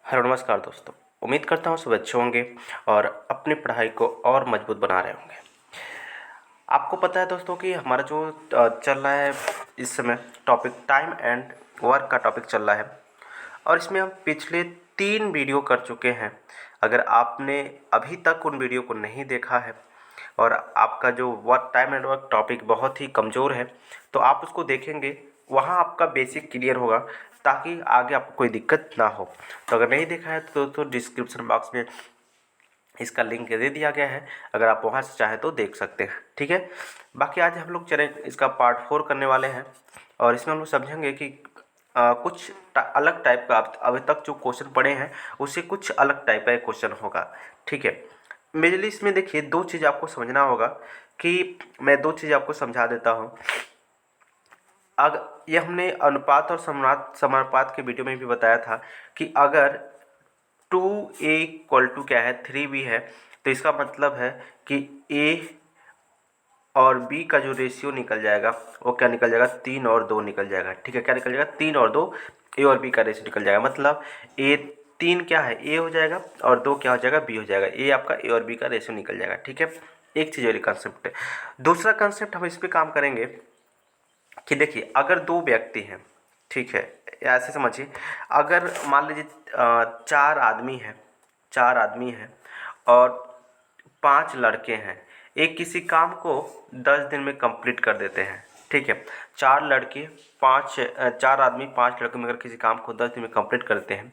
Hello नमस्कार दोस्तों। उम्मीद करता हूँ सब अच्छे होंगे और अपनी पढ़ाई को और मजबूत बना रहे होंगे। आपको पता है दोस्तों कि हमारा जो चल रहा है इस समय टॉपिक टाइम एंड वर्क का टॉपिक चल रहा है और इसमें हम पिछले 3 वीडियो कर चुके हैं। अगर आपने अभी तक उन वीडियो को नहीं देखा है और आपका जो work time and work topic बहुत ही कमज़ोर है तो आप उसको देखेंगे, वहाँ आपका बेसिक क्लियर होगा ताकि आगे आपको कोई दिक्कत ना हो। तो अगर नहीं देखा है तो दोस्तों डिस्क्रिप्शन बॉक्स में इसका लिंक दे दिया गया है, अगर आप वहाँ से चाहें तो देख सकते हैं। ठीक है, बाकी आज हम लोग चलें इसका पार्ट 4 करने वाले हैं और इसमें हम लोग समझेंगे कि कुछ अलग टाइप का अभी तक जो क्वेश्चन पढ़े हैं उससे कुछ अलग टाइप का क्वेश्चन होगा। ठीक है, मेनली इसमें देखिए 2 चीज़ आपको समझना होगा कि मैं 2 चीज़ आपको समझा देता हूँ। ये हमने अनुपात और समानुपात के वीडियो में भी बताया था कि अगर 2a इक्वल टू क्या है 3b है तो इसका मतलब है कि a और b का जो रेशियो निकल जाएगा वो क्या निकल जाएगा 3 और 2 निकल जाएगा। ठीक है, क्या निकल जाएगा 3 और 2, a और b का रेशियो निकल जाएगा। मतलब a 3 क्या है a हो जाएगा और 2 क्या हो जाएगा b हो जाएगा। a आपका a और b का रेशियो निकल जाएगा। ठीक है, एक चीज़ वाली कंसेप्ट है। दूसरा कंसेप्ट हम इस पर काम करेंगे कि देखिए अगर 2 व्यक्ति हैं, ठीक है, ऐसे समझिए, अगर मान लीजिए 4 आदमी हैं और 5 लड़के हैं, एक किसी काम को 10 दिन में कंप्लीट कर देते हैं। ठीक है, 4 आदमी 5 लड़के मिलकर किसी काम को 10 दिन में कंप्लीट करते हैं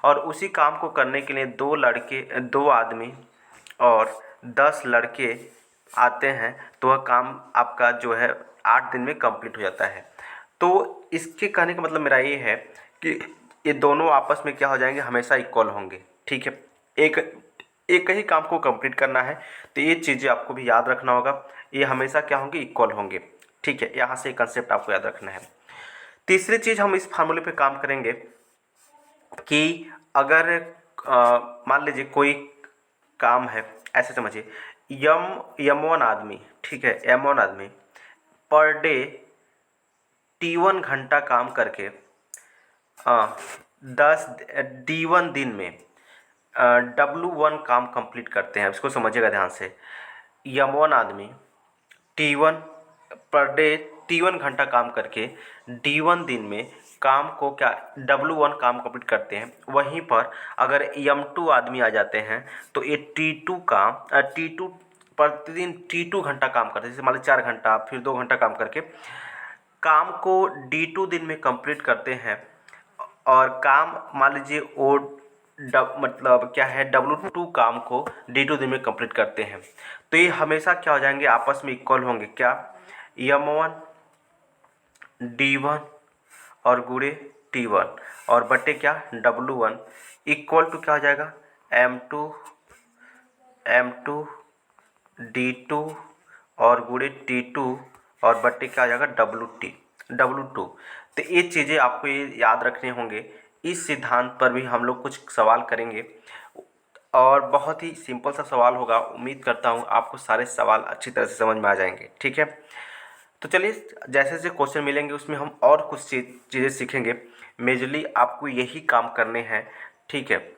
और उसी काम को करने के लिए 2 आदमी और 10 लड़के आते हैं तो वह काम आपका जो है 8 दिन में कंप्लीट हो जाता है। तो इसके कहने का मतलब मेरा ये है कि ये दोनों आपस में क्या हो जाएंगे, हमेशा इक्वल होंगे। ठीक है, एक एक ही काम को कंप्लीट करना है तो ये चीज़ें आपको भी याद रखना होगा, ये हमेशा क्या होंगे, इक्वल होंगे। ठीक है, यहाँ से कंसेप्ट आपको याद रखना है। तीसरी चीज़ हम इस फार्मूले पे काम करेंगे कि अगर मान लीजिए कोई काम है, ऐसे समझिए यम 1 आदमी, ठीक है, m1 आदमी पर डे T1 घंटा काम करके 10 D1 दिन में W1 काम कंप्लीट करते हैं। इसको समझिएगा ध्यान से। यम 1 आदमी T1 पर डे T1 घंटा काम करके D1 दिन में काम को क्या W1 काम कंप्लीट करते हैं। वहीं पर अगर यम 2 आदमी आ जाते हैं तो ये T2 प्रतिदिन T2 घंटा काम करते हैं। जैसे मान लीजिए 4 घंटा फिर 2 घंटा काम करके काम को D2 दिन में कंप्लीट करते हैं और काम मान लीजिए वो मतलब क्या है W2 काम को D2 दिन में कंप्लीट करते हैं। तो ये हमेशा क्या हो जाएंगे, आपस में इक्वल होंगे। क्या यम 1 D1 और गुणे T1 और बटे क्या W1 इक्वल टू क्या हो जाएगा M2 D2 और गुणे T2 और बट्टे क्या आ जाएगा W2। तो ये चीज़ें आपको ये याद रखने होंगे। इस सिद्धांत पर भी हम लोग कुछ सवाल करेंगे और बहुत ही सिंपल सा सवाल होगा। उम्मीद करता हूँ आपको सारे सवाल अच्छी तरह से समझ में आ जाएंगे। ठीक है, तो चलिए जैसे जैसे क्वेश्चन मिलेंगे उसमें हम और कुछ चीज़ें सीखेंगे। मेजरली आपको यही काम करने हैं। ठीक है,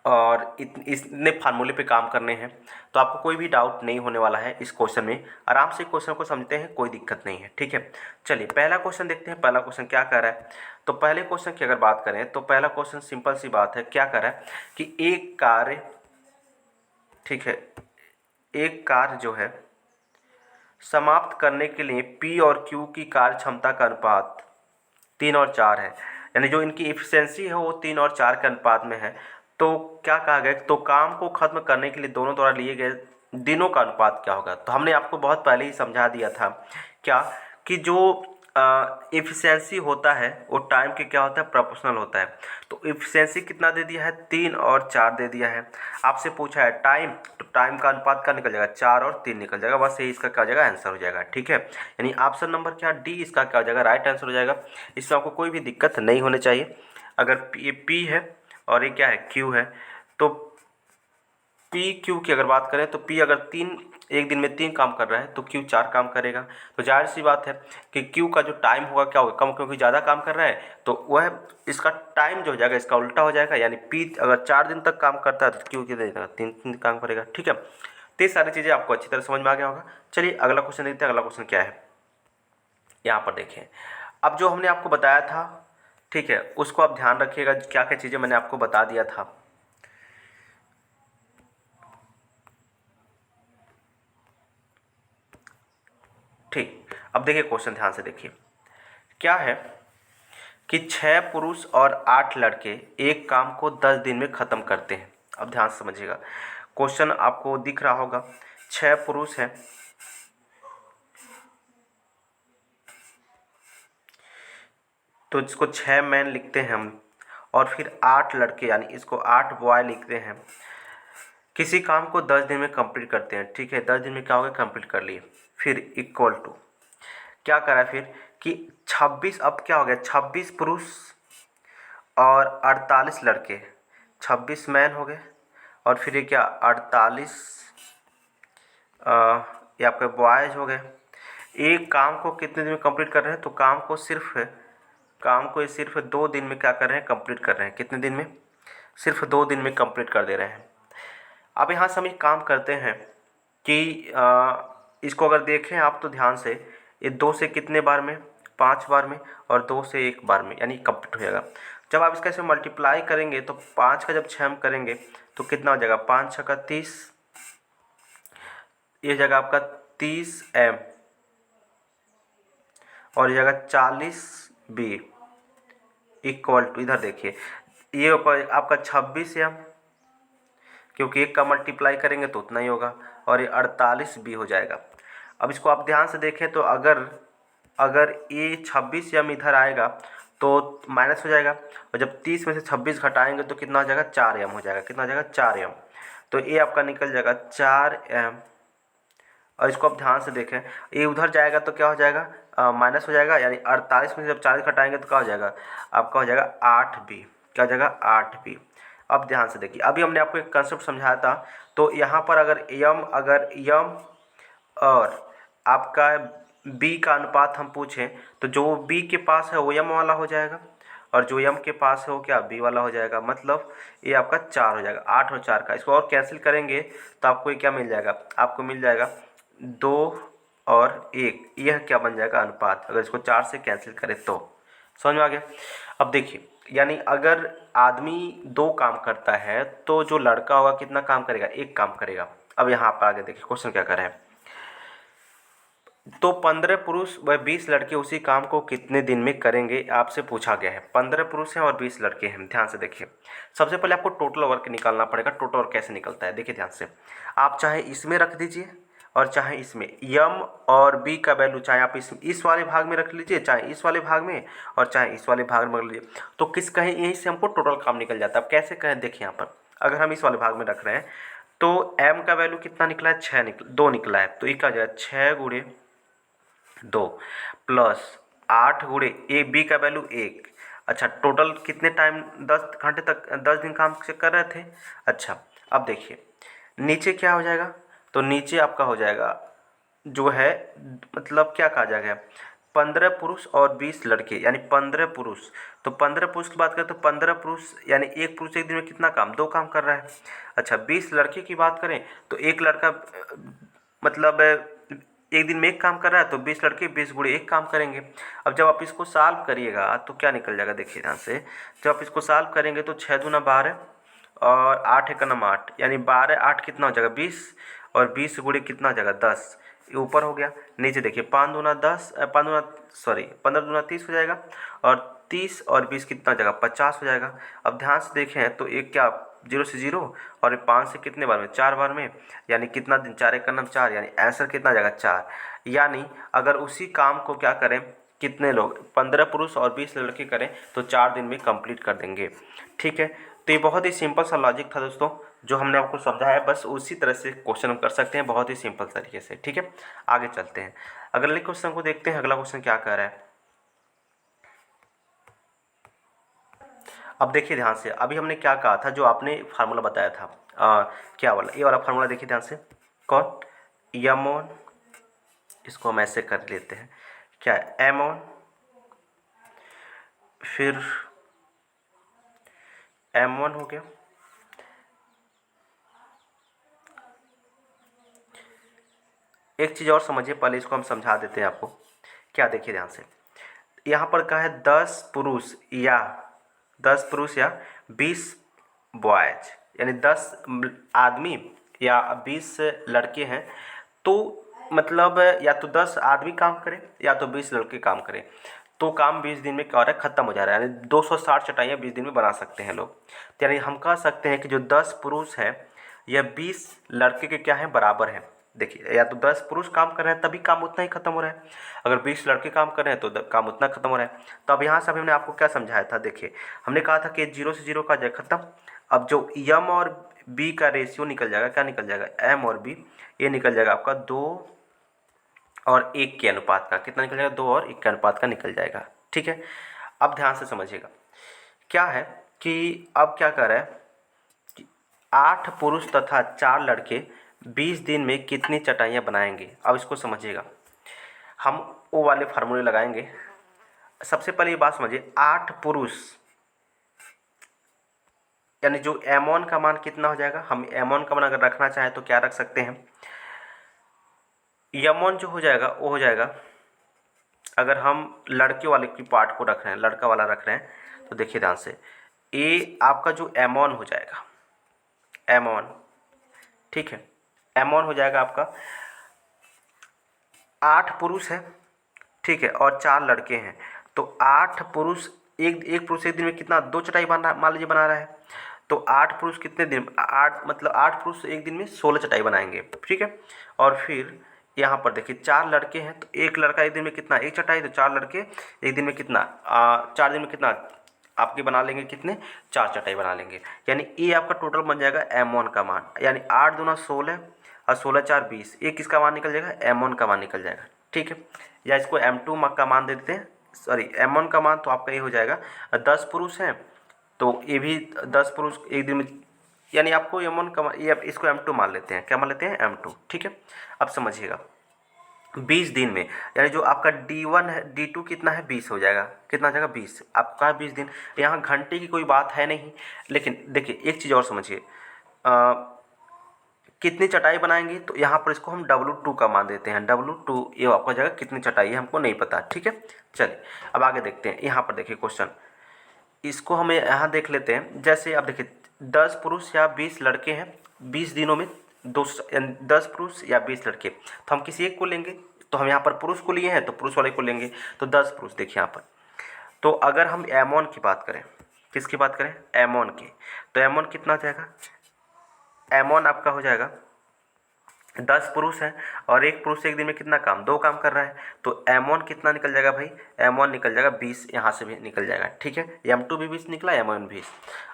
और इतने फार्मूले पे काम करने हैं तो आपको कोई भी डाउट नहीं होने वाला है। इस क्वेश्चन में आराम से क्वेश्चन को समझते हैं, कोई दिक्कत नहीं है। ठीक है, चलिए पहला क्वेश्चन देखते हैं। पहला क्वेश्चन क्या कर रहा है, तो पहले क्वेश्चन की अगर बात करें तो पहला क्वेश्चन सिंपल सी बात है। क्या कर रहा है कि एक कार्य, ठीक है, एक कार्य जो है समाप्त करने के लिए P और Q की कार्य क्षमता का अनुपात 3 और 4 है, यानी जो इनकी एफिशिएंसी है वो 3 और 4 के अनुपात में है। तो क्या कहा गया, तो काम को खत्म करने के लिए दोनों द्वारा लिए गए दिनों का अनुपात क्या होगा। तो हमने आपको बहुत पहले ही समझा दिया था क्या कि जो एफिशिएंसी होता है वो टाइम के क्या होता है, प्रोपोर्शनल होता है। तो एफिशिएंसी कितना दे दिया है, 3 और 4 दे दिया है। आपसे पूछा है टाइम, तो टाइम का अनुपात क्या निकल जाएगा, 4 और 3 निकल जाएगा। बस यही इसका क्या हो जाएगा, आंसर हो जाएगा। ठीक है, यानी ऑप्शन नंबर क्या डी इसका क्या हो जाएगा, राइट आंसर हो जाएगा। इसमें आपको कोई भी दिक्कत नहीं होनी चाहिए। अगर ये पी है और ये क्या है क्यू है, तो पी क्यू की अगर बात करें तो पी अगर 3 एक दिन में 3 काम कर रहा है तो Q 4 काम करेगा। तो जाहिर सी बात है कि Q का जो टाइम होगा क्या होगा, कम, क्योंकि ज़्यादा काम कर रहा है तो वह इसका टाइम जो हो जाएगा इसका उल्टा हो जाएगा, यानी P अगर 4 दिन तक काम करता है तो Q कितने दिन तक, 3 दिन काम करेगा। ठीक है, तो ये सारी चीज़ें आपको अच्छी तरह समझ में आ गया होगा। चलिए अगला क्वेश्चन देखते हैं। अगला क्वेश्चन क्या है, यहाँ पर देखें। अब जो हमने आपको बताया था, ठीक है, उसको आप ध्यान रखिएगा, क्या क्या चीज़ें मैंने आपको बता दिया था। ठीक, अब देखिए क्वेश्चन ध्यान से देखिए। क्या है कि 6 पुरुष और 8 लड़के एक काम को 10 दिन में ख़त्म करते हैं। अब ध्यान से समझिएगा, क्वेश्चन आपको दिख रहा होगा। 6 पुरुष हैं, तो इसको 6 मैन लिखते हैं हम, और फिर 8 लड़के यानी इसको 8 बॉय लिखते हैं। किसी काम को 10 दिन में कंप्लीट करते हैं। ठीक है, 10 दिन में क्या हो गया, कंप्लीट कर लिए। फिर इक्वल टू क्या करा फिर कि 26, अब क्या हो गया, 26 पुरुष और 48 लड़के, 26 मैन हो गए, और फिर ये क्या 48 ये आपके बॉयज हो गए। एक काम को कितने दिन में कंप्लीट कर रहे हैं, तो काम को ये सिर्फ 2 दिन में क्या कर रहे हैं, कंप्लीट कर रहे हैं। कितने दिन में, सिर्फ 2 दिन में कंप्लीट कर दे रहे हैं। अब यहाँ से हम एक काम करते हैं कि इसको अगर देखें आप तो ध्यान से, ये 2 से कितने बार में, 5 बार में, और 2 से 1 बार में, यानी कंप्लीट हो जाएगा। जब आप इसका ऐसे मल्टीप्लाई करेंगे तो 5 का जब 6 हम करेंगे तो कितना हो जाएगा, 5 6 का 30, ये जगह आपका 30M, और ये जगह 40B इक्वल टू, इधर देखिए ये ऊपर आपका 26M, क्योंकि एक का मल्टीप्लाई करेंगे तो उतना ही होगा, और ये 48B हो जाएगा। अब इसको आप ध्यान से देखें तो अगर अगर ये 26M इधर आएगा तो माइनस हो जाएगा, और जब 30 में से 26 घटाएंगे तो कितना हो जाएगा, 4M हो जाएगा। कितना हो जाएगा, 4M। तो ये आपका निकल जाएगा 4M। और इसको आप ध्यान से देखें, ये उधर जाएगा तो क्या हो जाएगा, माइनस हो जाएगा, यानी 48 में से जब 40 घटाएंगे तो क्या हो जाएगा, आपका हो जाएगा 8B। क्या हो जाएगा, 8B। अब ध्यान से देखिए, अभी हमने आपको एक कंसेप्ट समझाया था, तो यहाँ पर अगर यम और आपका बी का अनुपात हम पूछें तो जो बी के पास है वो यम वाला हो जाएगा, और जो यम के पास है वो क्या, बी वाला हो जाएगा। मतलब ये आपका 4 हो जाएगा, 8 और 4 का। इसको और कैंसिल करेंगे तो आपको ये क्या मिल जाएगा, आपको मिल जाएगा 2 और 1। यह क्या बन जाएगा, अनुपात। अगर इसको 4 से कैंसिल करें तो समझ में आ गया। अब देखिए, यानी अगर आदमी 2 काम करता है तो जो लड़का होगा कितना काम करेगा, 1 काम करेगा। अब यहाँ पर आगे देखिए क्वेश्चन क्या कर रहे हैं, तो 15 पुरुष व 20 लड़के उसी काम को कितने दिन में करेंगे, आपसे पूछा गया है। 15 पुरुष हैं और 20 लड़के हैं। ध्यान से देखिए, सबसे पहले आपको टोटल वर्क निकालना पड़ेगा। टोटल वर्क कैसे निकलता है, देखिए ध्यान से। आप चाहे इसमें रख दीजिए और चाहे इसमें, यम और बी का वैल्यू चाहे आप इस वाले भाग में रख लीजिए, चाहे इस वाले भाग में, और चाहे इस वाले भाग में रख लीजिए, तो किस कहें यहीं से हमको टोटल काम निकल जाता है। अब कैसे कहें, देखिए यहाँ पर अगर हम इस वाले भाग में रख रहे हैं तो एम का वैल्यू कितना निकला है, 2 निकला है। तो ये क्या हो जाएगा, 6 गुणे 2 प्लस 8 गुणे ए, बी का वैल्यू 1। अच्छा, टोटल कितने टाइम, 10 घंटे तक, 10 दिन काम से कर रहे थे। अच्छा, अब देखिए नीचे क्या हो जाएगा, तो नीचे आपका हो जाएगा जो है, मतलब क्या कहा जाएगा, 15 पुरुष और 20 लड़के, यानी 15 पुरुष। तो 15 पुरुष की बात करें तो 15 पुरुष यानी एक पुरुष एक दिन में कितना काम, 2 काम कर रहा है। अच्छा, 20 लड़के की बात करें तो एक लड़का मतलब एक दिन में 1 काम कर रहा है, तो 20 लड़के 20 गुणे 1 काम करेंगे। अब जब आप इसको सॉल्व करिएगा तो क्या निकल जाएगा, देखिए ध्यान से। जब आप इसको सॉल्व करेंगे तो 6 दूना 12 और 8 एक नम 8, यानी 12 8 कितना हो जाएगा, 20, और 20 गुणे कितना हो जाएगा, 10। ये ऊपर हो गया। नीचे देखिए 5 दूना 10, 15 दूना 30 हो जाएगा, और 30 और 20 कितना हो जाएगा, 50 हो जाएगा। अब ध्यान से देखें तो एक क्या, 0 से 0, और ये 5 से कितने बार में, 4 बार में, यानी कितना दिन, 4 एक नम 4, यानी आंसर कितना आ जाएगा, 4। यानी अगर उसी काम को क्या करें, कितने लोग, 15 पुरुष और 20 लड़के करें तो 4 दिन में कंप्लीट कर देंगे। ठीक है, तो ये बहुत ही सिंपल सा लॉजिक था दोस्तों, जो हमने आपको समझाया। बस उसी तरह से क्वेश्चन हम कर सकते हैं, बहुत ही सिंपल तरीके से। ठीक है, आगे चलते हैं, अगले क्वेश्चन को देखते हैं। अगला क्वेश्चन क्या कह रहा है, अब देखिए ध्यान से। अभी हमने क्या कहा था, जो आपने फार्मूला बताया था, क्या वाला, ये वाला फार्मूला देखिए ध्यान से। कौन, यमोन, इसको हम ऐसे कर लेते हैं, क्या है, एमोन, फिर M1 हो गया, एक चीज़ और समझिए, पहले इसको हम समझा देते हैं आपको। क्या, देखिए ध्यान से, यहाँ पर कहा है 10 पुरुष या 20 बॉयज, यानी 10 आदमी या 20 लड़के हैं, तो मतलब या तो 10 आदमी काम करें या तो 20 लड़के काम करें, तो काम 20 दिन में क्या हो रहा है, ख़त्म हो जा रहा है, यानी 260 चटाइयाँ 20 दिन में बना सकते हैं लोग। तो यानी हम कह सकते हैं कि जो 10 पुरुष हैं या 20 लड़के के क्या हैं, बराबर हैं। देखिए, या तो 10 पुरुष काम कर रहे हैं तभी काम उतना ही खत्म हो रहा है, अगर 20 लड़के काम कर रहे हैं तो काम उतना खत्म हो रहा है। तो अब यहाँ से अभी हमने आपको क्या समझाया था, देखिए हमने कहा था कि 0 से 0 का जाए खत्म। अब जो एम और बी का रेशियो निकल जाएगा, क्या निकल जाएगा, एम और बी, ये निकल जाएगा आपका 2 और 1 के अनुपात का। कितना निकल जाएगा, 2 और 1 के अनुपात का निकल जाएगा। ठीक है, अब ध्यान से समझिएगा, क्या है कि अब क्या कर रहा है, 8 पुरुष तथा 4 लड़के 20 दिन में कितनी चटाइयाँ बनाएंगे। अब इसको समझिएगा, हम वो वाले फार्मूले लगाएंगे। सबसे पहले ये बात समझिए, 8 पुरुष यानी जो M1 का मान कितना हो जाएगा, हम M1 का मान अगर रखना चाहें तो क्या रख सकते हैं, M1 जो हो जाएगा वो हो जाएगा, अगर हम लड़के वाले की पार्ट को रख रहे हैं, लड़का वाला रख रहे हैं, तो देखिए ध्यान से, ये आपका जो M1 हो जाएगा, M1, ठीक है, M1 हो जाएगा आपका, 8 पुरुष है, ठीक है, और 4 लड़के हैं, तो 8 पुरुष, एक पुरुष एक दिन में कितना, 2 चटाई मान लीजिए बना रहा है, तो 8 पुरुष कितने दिन, 8 मतलब 8 पुरुष एक दिन में 16 चटाई बनाएंगे। ठीक है, और फिर यहाँ पर देखिए 4 लड़के हैं, तो एक लड़का एक दिन में कितना, एक चटाई, तो 4 लड़के एक दिन में कितना, 4 दिन में कितना आपके बना लेंगे, कितने, 4 चटाई बना लेंगे। यानी ये आपका टोटल बन जाएगा M1 का मान, यानी 8 दूना 16 और 16 4 20, ये किसका मान निकल जाएगा, M1 का मान निकल जाएगा। ठीक है, या इसको M2 का मान दे देते हैं, सॉरी M1 का मान, तो आपका ये हो जाएगा 10 पुरुष हैं, तो ये भी 10 पुरुष एक दिन में, यानी आपको M1 का ये इसको M2 मान लेते हैं, क्या मान लेते हैं, M2। ठीक है, अब समझिएगा 20 दिन में, यानी जो आपका D1 है, D2 कितना है, 20 हो जाएगा, कितना हो जाएगा, 20, आपका 20 दिन। यहाँ घंटे की कोई बात है नहीं, लेकिन देखिए एक चीज़ और समझिए, कितनी चटाई बनाएंगे, तो यहाँ पर इसको हम W2 का मान देते हैं, W2 ये आपका जाएगा कितनी चटाई है, हमको नहीं पता। ठीक है, चलिए अब आगे देखते हैं। यहाँ पर देखिए क्वेश्चन, इसको हमें यहाँ देख लेते हैं। जैसे अब देखिए 10 पुरुष या 20 लड़के हैं, 20 दिनों में 10 पुरुष या 20 लड़के, तो हम किसी एक को लेंगे, तो हम यहाँ पर पुरुष को लिए हैं तो पुरुष वाले को लेंगे, तो 10 पुरुष। देखिए यहाँ पर, तो अगर हम M1 की बात करें, किसकी बात करें, M1 की, तो M1 कितना हो जाएगा, M1 आपका हो जाएगा 10 पुरुष हैं और एक पुरुष एक दिन में कितना काम, 2 काम कर रहा है, तो M1 कितना निकल जाएगा भाई, M1 निकल जाएगा 20, यहाँ से भी निकल जाएगा। ठीक है, M2 भी 20 निकला, M1 भी 20।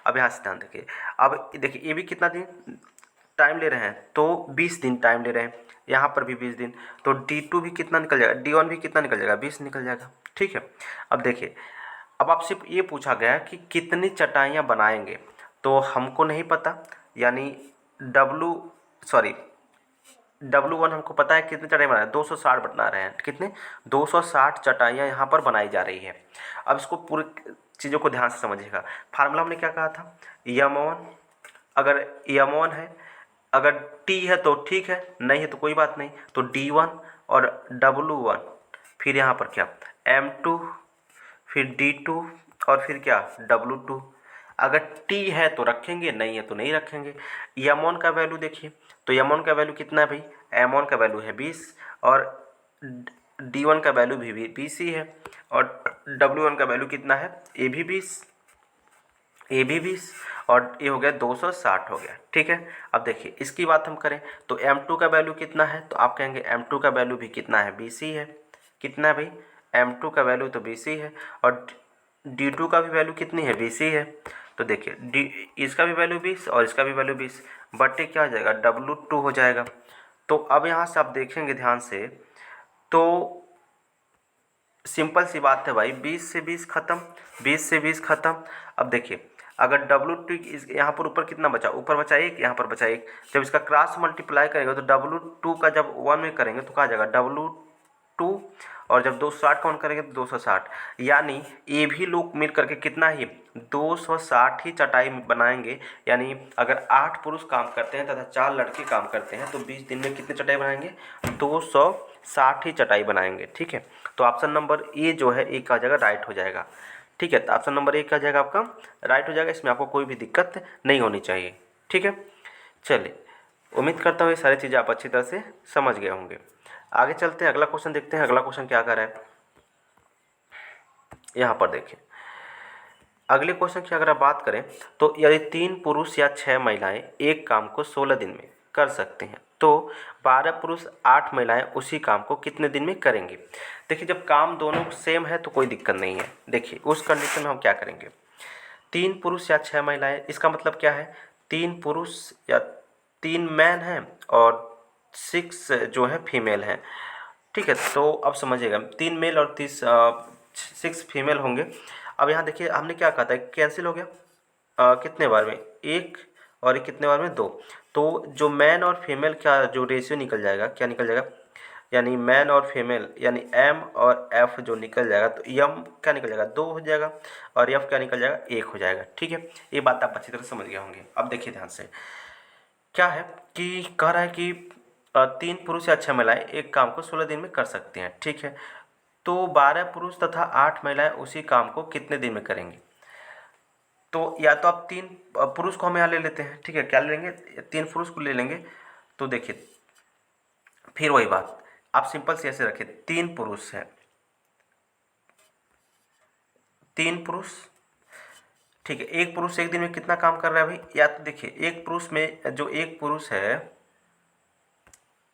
अब यहाँ से ध्यान देखिए, अब देखिए ये भी कितना दिन टाइम ले रहे हैं, तो 20 दिन टाइम ले रहे हैं, यहाँ पर भी 20 दिन, तो D2 भी कितना निकल जाएगा, D1 भी कितना निकल जाएगा, 20 निकल जाएगा। ठीक है, अब देखिए, अब आपसे ये पूछा गया कि कितनी चटाइयाँ बनाएंगे, तो हमको नहीं पता, यानी W1 हमको पता है कितनी चटाई बना रहे हैं, 260 बना रहे हैं, कितने, 260 चटाइयाँ यहाँ पर बनाई जा रही है। अब इसको पूरी चीज़ों को ध्यान से समझिएगा। फार्मूला हमने क्या कहा था, M1, अगर M1 है, अगर T है तो ठीक है, नहीं है तो कोई बात नहीं, तो D1 और W1, फिर यहाँ पर क्या, M2, फिर D2 और फिर क्या, W2। अगर T है तो रखेंगे, नहीं है तो नहीं रखेंगे। M1 का वैल्यू देखिए, तो M1 का वैल्यू कितना है भाई, M1 का वैल्यू है 20 और D1 का वैल्यू भी 20 ही है, और W1 का वैल्यू कितना है, ये भी 20, ये भी 20, और ये हो गया 260 हो गया। ठीक है, अब देखिए इसकी बात हम करें तो M2 का वैल्यू कितना है, तो आप कहेंगे M2 का वैल्यू भी कितना है, 20 ही है। कितना है भाई, M2 का वैल्यू तो 20 ही है, और D2 का भी वैल्यू कितनी है, 20 ही है। तो देखिए इसका भी वैल्यू 20 और इसका भी वैल्यू 20, बटे क्या हो जाएगा, W2 हो जाएगा। तो अब यहाँ से आप देखेंगे ध्यान से, तो सिंपल सी बात है भाई, 20 से 20 खत्म, 20 से 20 खत्म। अब देखिए अगर W2 यहाँ पर ऊपर कितना बचा, ऊपर बचा 1, यहाँ पर बचा 1। जब इसका क्रॉस मल्टीप्लाई करेंगे तो W2 का जब 1 में करेंगे तो कहा जाएगा W2, और जब 260 काउंट करेंगे तो 260, यानी ये भी लोग मिल करके कितना ही 260 ही चटाई बनाएंगे। यानी अगर 8 पुरुष काम करते हैं तथा 4 लड़के काम करते हैं तो 20 दिन में कितने चटाई बनाएंगे, 260 ही चटाई बनाएंगे। ठीक है, तो ऑप्शन नंबर ए जो है, ए का जगह राइट हो जाएगा। ठीक है, तो ऑप्शन नंबर ए का जगह आपका राइट हो जाएगा, इसमें आपको कोई भी दिक्कत नहीं होनी चाहिए। ठीक है, चलिए उम्मीद करता हूँ ये सारी चीज़ें आप अच्छी तरह से समझ गए होंगे। आगे चलते हैं, अगला क्वेश्चन देखते हैं। अगला क्वेश्चन क्या कर रहा है, यहाँ पर देखिए। अगले क्वेश्चन की अगर आप बात करें तो यदि 3 पुरुष या 6 महिलाएं एक काम को 16 दिन में कर सकते हैं तो 12 पुरुष 8 महिलाएं उसी काम को कितने दिन में करेंगी। देखिए, जब काम दोनों सेम है तो कोई दिक्कत नहीं है। देखिए, उस कंडीशन में हम क्या करेंगे, 3 पुरुष या 6 महिलाएं, इसका मतलब क्या है, 3 पुरुष या 3 मैन हैं और 6 जो है फीमेल हैं। ठीक है, तो अब समझिएगा, 3 मेल और 6 फीमेल होंगे। अब यहाँ देखिए, हमने क्या कहा था, कैंसिल हो गया कितने बार में, 1, और ये कितने बार में, 2। तो जो मैन और फीमेल का जो रेशियो निकल जाएगा, क्या निकल जाएगा, यानी मैन और फीमेल यानी एम और एफ जो निकल जाएगा, तो एम क्या निकल जाएगा, 2 हो जाएगा, और एफ क्या निकल जाएगा, 1 हो जाएगा। ठीक है, ये बात आप अच्छी तरह समझ गए होंगे। अब देखिए ध्यान से, क्या है कि कह रहा है कि 3 पुरुष या 6 महिलाएं एक काम को 16 दिन में कर सकती हैं। ठीक है, तो 12 पुरुष तथा 8 महिलाएं उसी काम को कितने दिन में करेंगी। तो या तो आप 3 पुरुष को हम यहाँ ले लेते हैं। ठीक है, क्या ले लेंगे, 3 पुरुष को ले लेंगे। तो देखिए, फिर वही बात, आप सिंपल से ऐसे रखिए, 3 पुरुष है, 3 पुरुष। ठीक है, एक पुरुष एक दिन में कितना काम कर रहा है भाई, या तो देखिए, एक पुरुष में जो एक पुरुष है,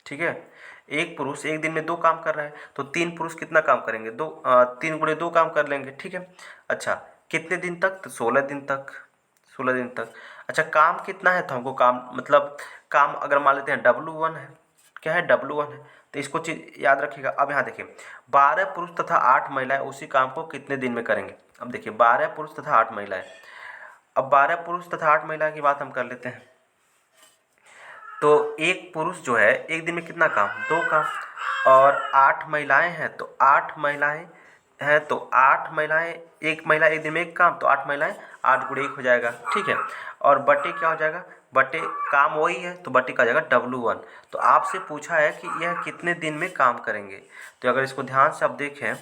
ठीक है, एक पुरुष एक दिन में 2 काम कर रहा है, तो 3 पुरुष कितना काम करेंगे, 3 गुणे 2 काम कर लेंगे। ठीक है, अच्छा कितने दिन तक, तो 16 दिन तक, 16 दिन तक। अच्छा, काम कितना है, तो हमको काम मतलब काम अगर मान लेते हैं W1 है, क्या है, W1 है, तो इसको चीज़ याद रखिएगा। अब यहाँ देखिए, 12 पुरुष तथा 8 महिलाएं उसी काम को कितने दिन में करेंगे। अब देखिए, 12 पुरुष तथा 8 महिलाएं, अब 12 पुरुष तथा 8 महिला की बात हम कर लेते हैं। तो एक पुरुष जो है एक दिन में कितना काम, 2 काम, और 8 महिलाएं हैं तो 8 महिलाएं हैं तो 8 महिलाएं, एक महिला एक दिन में 1 काम, तो 8 महिलाएं, 8 गुणे 1 हो जाएगा। ठीक है, और बटे क्या हो जाएगा, बटे काम वही है तो बटे का जाएगा W1। तो आपसे पूछा है कि यह कितने दिन में काम करेंगे। तो अगर इसको ध्यान से आप देखें,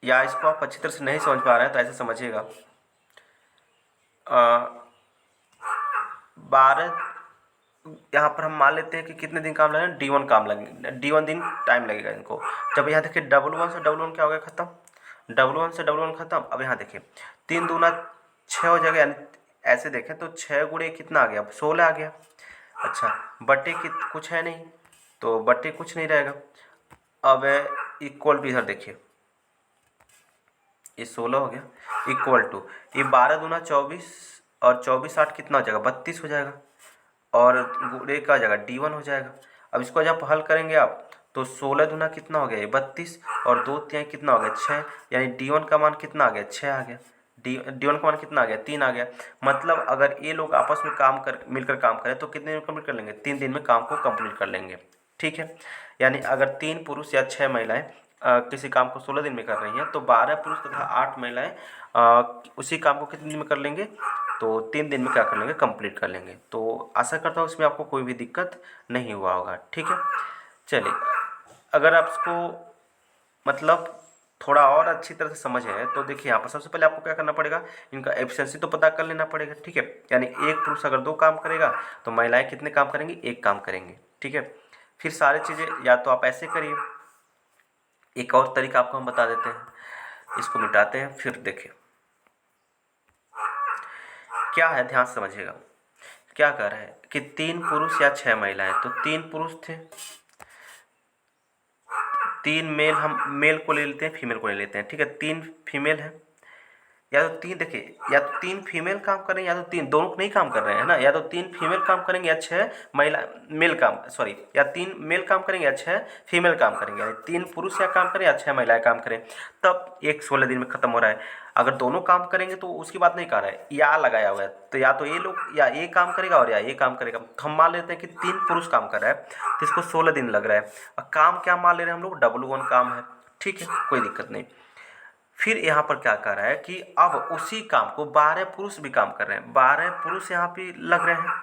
या इसको आप अच्छी तरह से नहीं समझ पा रहे हैं तो ऐसे समझिएगा, 12 यहाँ पर हम मान लेते हैं कि कितने दिन काम लगेगा, D1 काम लगेगा, D1 दिन टाइम लगेगा इनको। जब यहाँ देखिए, W1 से W1 क्या हो गया, खत्म, W1 से W1 खत्म। अब यहाँ देखिए, 3 दूना 6 हो जाएगा, यानी ऐसे देखें तो 6 गुणे कितना आ गया, 16 आ गया। अच्छा, बटे की कुछ है नहीं, तो बटे कुछ नहीं रहेगा। अब इक्वल टू, इधर देखिए, ये 16 हो गया, इक्वल टू ये 12 दूना 24, और 24 8 कितना हो जाएगा, 32 हो जाएगा, और गुणे का जगह D1 हो जाएगा। अब इसको जब हल करेंगे आप तो 16 दूना कितना हो गया, ये 32, और 2 तिहाई कितना हो गया, 6, यानी D1 का मान कितना आ गया, 6 आ गया। D1 का मान कितना आ गया, 3 आ गया। मतलब अगर ये लोग आपस में मिलकर काम करें तो कितने दिन में कंप्लीट कर लेंगे, 3 दिन में काम को कंप्लीट कर लेंगे। ठीक है, यानी अगर 3 पुरुष या 6 महिलाएं किसी काम को 16 दिन में कर रही हैं तो 12 पुरुष तथा 8 महिलाएं उसी काम को कितने दिन में कर लेंगे, तो 3 दिन में क्या कर लेंगे, कंप्लीट कर लेंगे। तो आशा करता हूँ इसमें आपको कोई भी दिक्कत नहीं हुआ होगा। ठीक है, चलिए, अगर आप इसको मतलब थोड़ा और अच्छी तरह से समझे हैं तो देखिए, यहाँ पर सबसे पहले आपको क्या करना पड़ेगा, इनका एफिशिएंसी तो पता कर लेना पड़ेगा। ठीक है, यानी एक पुरुष अगर 2 काम करेगा तो महिलाएं कितने काम करेंगी, 1 काम करेंगे। ठीक है, फिर सारी चीज़ें या तो आप ऐसे करिए, एक और तरीका आपको हम बता देते हैं, इसको मिटाते हैं, फिर देखिए क्या है, ध्यान से समझिएगा। क्या कह रहा है कि 3 पुरुष या 6 महिलाएं, तो 3 पुरुष थे, 3 मेल, हम मेल को ले लेते हैं, फीमेल को ले लेते हैं। ठीक है, 3 फीमेल है, या तो 3 देखिए, या तो 3 फीमेल काम कर रहे हैं, या तो 3 दोनों नहीं काम कर रहे हैं, है ना, या तो 3 फीमेल काम करेंगे या 6 महिला मेल काम, सॉरी, या 3 मेल काम करेंगे या 6 फीमेल काम करेंगे, यानी 3 पुरुष या काम करें या 6 महिलाएं काम करें, तब एक 16 दिन में ख़त्म हो रहा है। अगर दोनों काम करेंगे तो उसकी बात नहीं कर रहा है, या लगाया हुआ है तो या तो ये लोग या ये काम करेगा और या ये काम करेगा। तो हम मान लेते हैं कि 3 पुरुष काम कर रहा है तो इसको 16 दिन लग रहा है। और काम क्या मान ले रहे हैं हम लोग, W1 काम है, ठीक है, कोई दिक्कत नहीं। फिर यहाँ पर क्या कर रहा है कि अब उसी काम को 12 पुरुष भी काम कर रहे हैं, 12 पुरुष यहाँ पे लग रहे हैं।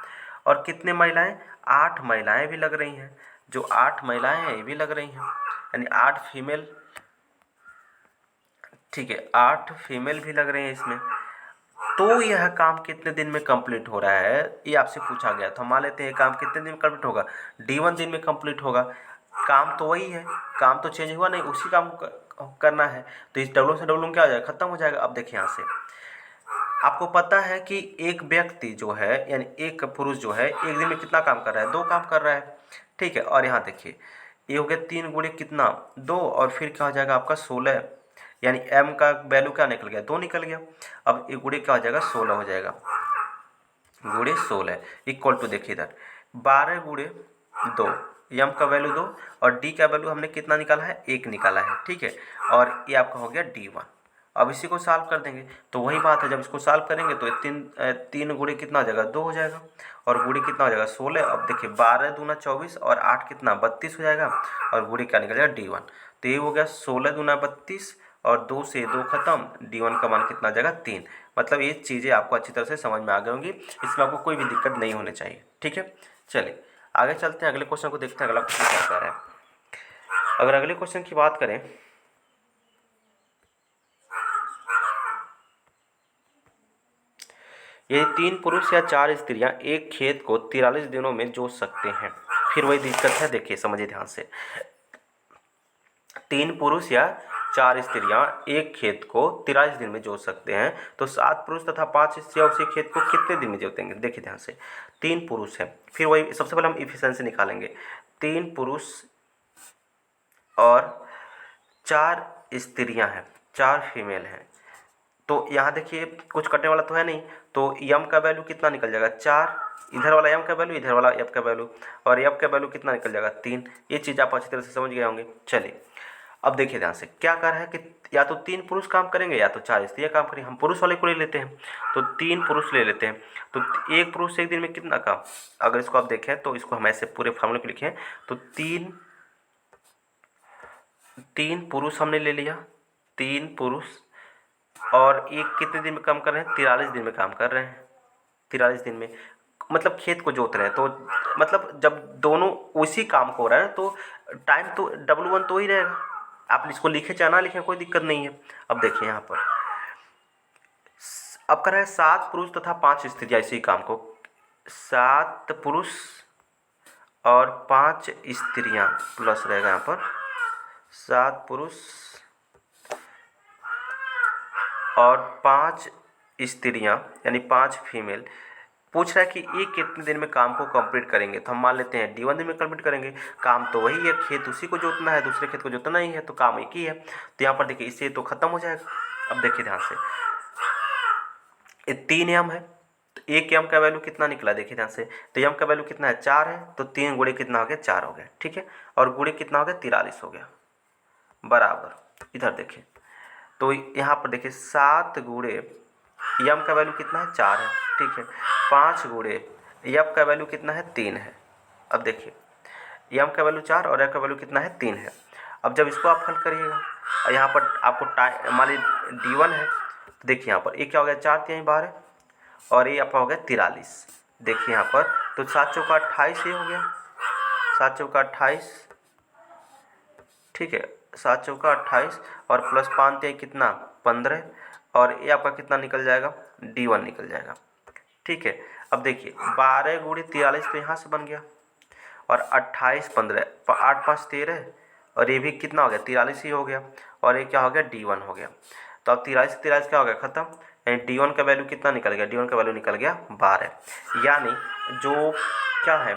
और कितने महिलाएं, 8 महिलाएं भी लग रही हैं। जो 8 महिलाएं हैं ये भी लग रही हैं, यानी 8 फीमेल, ठीक है, 8 फीमेल भी लग रहे हैं इसमें। तो यह काम कितने दिन में कंप्लीट हो रहा है ये आपसे पूछा गया। तो हम मान लेते हैं काम कितने दिन में कंप्लीट होगा, D1 दिन में कंप्लीट होगा। काम तो वही है, काम तो चेंज हुआ नहीं, उसी काम को करना है। तो इस W से W में क्या हो जाएगा, खत्म हो जाएगा। अब देखिए यहाँ से आपको पता है कि एक व्यक्ति जो है यानी एक पुरुष जो है एक दिन में कितना काम कर रहा है, 2 काम कर रहा है, ठीक है। और यहाँ देखिए ये हो गया 3 गुणे कितना, 2, और फिर क्या हो जाएगा आपका 16, यानी m का वैल्यू क्या निकल गया, 2 निकल गया। अब ये गुणे क्या हो जाएगा, 16 हो जाएगा, गुणे 16 इक्वल टू, देखिए इधर 12 गुणे 2, m का वैल्यू 2 और d का वैल्यू हमने कितना निकाला है, 1 निकाला है, ठीक है। और ये आपका हो गया D1। अब इसी को सॉल्व कर देंगे तो वही बात है, जब इसको सॉल्व करेंगे तो 3 गुणे कितना हो जाएगा, 2 हो जाएगा, और गुणे कितना हो जाएगा 16। अब देखिए 12 दूना 24 और 8 कितना 32 हो जाएगा, और गुणे क्या निकल जाएगा D1। तो ये हो गया 16 दूना 32 और 2 से 2 खत्म, D1 का मान कितना आ जाएगा 3। मतलब ये चीज़ें आपको अच्छी तरह से समझ में आ गई होंगी, इसमें आपको कोई भी दिक्कत नहीं होनी चाहिए, ठीक है। चलिए आगे चलते हैं, अगले क्वेश्चन को देखते हैं, अगला क्वेश्चन क्या कह रहा है। अगर अगले क्वेश्चन की बात करें, यदि 3 पुरुष या 4 स्त्रियां एक खेत को 43 दिनों में जोत सकते हैं, फिर वही दिक्कत है, देखिए समझिए ध्यान से। 3 पुरुष या 4 स्त्रियां एक खेत को 43 दिन में जोत सकते हैं, तो 7 पुरुष तथा 5 स्त्रियां उसी खेत को कितने दिन में जोतेंगे। देखिए ध्यान से, 3 पुरुष है, फिर वही सबसे पहले हम इफिशिएंसी निकालेंगे। 3 पुरुष और 4 स्त्रियां हैं, 4 फीमेल हैं। तो यहाँ देखिए कुछ कटने वाला तो है नहीं, तो यम का वैल्यू कितना निकल जाएगा 4, इधर वाला यम का वैल्यू, इधर वाला एफ का वैल्यू, और एफ का वैल्यू कितना निकल जाएगा 3। ये चीज़ आप अच्छी तरह से समझ गए होंगे। चलिए अब देखिए ध्यान से, क्या कर रहा है कि या तो 3 पुरुष काम करेंगे या तो 4 स्त्रियाँ काम करेंगे। हम पुरुष वाले को ले लेते हैं, तो 3 पुरुष ले लेते हैं। तो एक पुरुष एक दिन में कितना काम, अगर इसको आप देखें तो इसको हम ऐसे पूरे फार्मूले को लिखें तो 3 पुरुष हमने ले लिया, 3 पुरुष, और एक कितने दिन में काम कर रहे हैं, 43 दिन में काम कर रहे हैं। 43 दिन में मतलब खेत को जोत रहे हैं, तो मतलब जब दोनों उसी काम को हो रहा है तो टाइम तो W1 तो ही रहेगा। आप इसको लिखे चाहे ना लिखें कोई दिक्कत नहीं है। अब देखिए यहाँ पर अब कर रहा है 7 पुरुष तथा 5 स्त्रियाँ इसी काम को, 7 पुरुष और 5 स्त्रियाँ प्लस रहेगा यहाँ पर, 7 पुरुष और 5 स्त्रियाँ यानी 5 फीमेल। पूछ रहा है कि ये कितने दिन में काम को कंप्लीट करेंगे, तो हम मान लेते हैं D1 दिन में कंप्लीट करेंगे। काम तो वही है, खेत उसी को जोतना है, दूसरे खेत को जोतना ही है, तो काम एक ही है। तो यहाँ पर देखिए इससे तो खत्म हो जाएगा। अब देखिए ध्यान से, ये 3 एम है, तो 1 एम का वैल्यू कितना निकला, देखिए ध्यान से, तो एम का वैल्यू कितना है 4 है, तो 3 गुणे कितना हो गया 4 हो गया, ठीक है। और गुणे कितना हो गया 43 हो गया, बराबर। इधर देखिए तो यहाँ पर देखिए 7 गुणे यम का वैल्यू कितना है 4 है, ठीक है। 5 गुणे यम का वैल्यू कितना है 3 है। अब देखिए यम का वैल्यू 4 और यम का वैल्यू कितना है 3 है। अब जब इसको आप हल करिएगा और यहाँ पर आपको टाइम मान लीजिए D1 है, तो देखिए यहाँ पर ये क्या हो गया 4 3 12 और ये आपका हो गया 43। देखिए यहाँ पर तो 7 चौका 28 ये हो गया, 7 चौका 28, ठीक है, 7 चौका 28 और प्लस 5 3 कितना 15, और ये आपका कितना निकल जाएगा D1 निकल जाएगा, ठीक है। अब देखिए 12 गुणे 43 तो यहाँ से बन गया, और 28 15 8 5 13, और ये भी कितना हो गया 43 ही हो गया, और ये क्या हो गया D1 हो गया। तो अब 43 43 क्या हो गया खत्म, यानी D1 का वैल्यू कितना निकल गया, D1 का वैल्यू निकल गया 12। यानी जो क्या है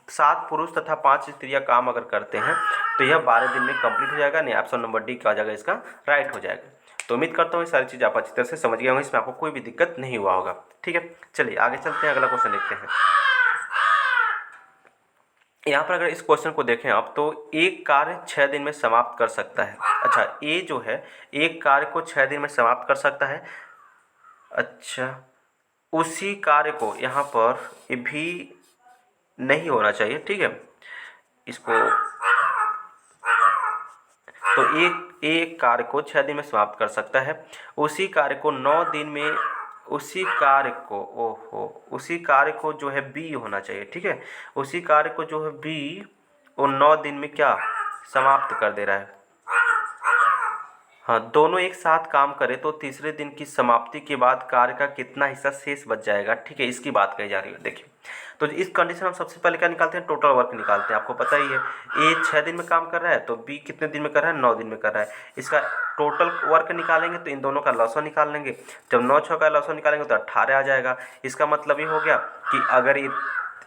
7 पुरुष तथा 5 स्त्रियां काम अगर करते हैं तो यह 12 दिन में कंप्लीट हो जाएगा। नहीं, ऑप्शन नंबर डी क्या हो जाएगा, इसका राइट हो जाएगा। तो उम्मीद करता हूँ ये सारी चीज़ आप अच्छी तरह से समझ गए होंगे, इसमें आपको कोई भी दिक्कत नहीं हुआ होगा, ठीक है। चलिए आगे चलते हैं, अगला क्वेश्चन देखते हैं। यहाँ पर अगर इस क्वेश्चन को देखें आप, तो एक कार्य 6 दिन में समाप्त कर सकता है। अच्छा, ए जो है एक कार्य को 6 दिन में समाप्त कर सकता है। अच्छा, उसी कार्य को यहाँ पर ये भी नहीं होना चाहिए, ठीक है। इसको तो एक कार्य को 6 दिन में समाप्त कर सकता है, उसी कार्य को 9 दिन में, उसी कार्य को, ओहो, उसी कार्य को जो है बी होना चाहिए, ठीक है। उसी कार्य को जो है बी वो 9 दिन में क्या समाप्त कर दे रहा है। हाँ, दोनों एक साथ काम करें तो तीसरे दिन की समाप्ति के बाद कार्य का कितना हिस्सा शेष बच जाएगा, ठीक है, इसकी बात कही जा रही है। देखिए, तो इस कंडीशन हम सबसे पहले क्या निकालते हैं, टोटल वर्क निकालते हैं। आपको पता ही है ए 6 दिन में काम कर रहा है, तो बी कितने दिन में कर रहा है, 9 दिन में कर रहा है। इसका टोटल वर्क निकालेंगे तो इन दोनों का लॉसो निकाल लेंगे। जब 9 6 का लॉसो निकालेंगे तो 18 आ जाएगा। इसका मतलब ये हो गया कि अगर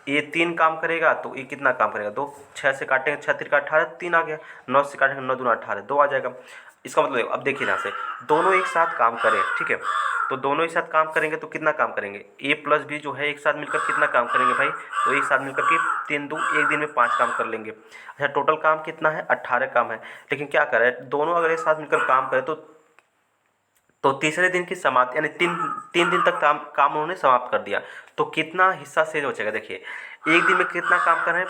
ये 3 काम करेगा तो ये कितना काम करेगा, 2, 6 से काटेंगे 6 3 का 18, 3 आ गया। 9 से काटेंगे 9 दूना 18, 2 आ जाएगा। इसका मतलब अब देखिए यहाँ से दोनों एक साथ काम करें, ठीक है, तो दोनों एक साथ काम करेंगे तो कितना काम करेंगे, ए प्लस बी जो है एक साथ मिलकर कितना काम करेंगे भाई, तो एक साथ मिलकर के 3 2 एक दिन में 5 काम कर लेंगे। अच्छा, टोटल काम कितना है, 18 काम है। लेकिन क्या करें, दोनों अगर एक साथ मिलकर काम करें तो तीसरे दिन की समाप्ति यानी तीन दिन तक काम उन्होंने समाप्त कर दिया, तो कितना हिस्सा शेष बचेगा। देखिए, एक दिन में कितना काम कर रहे हैं,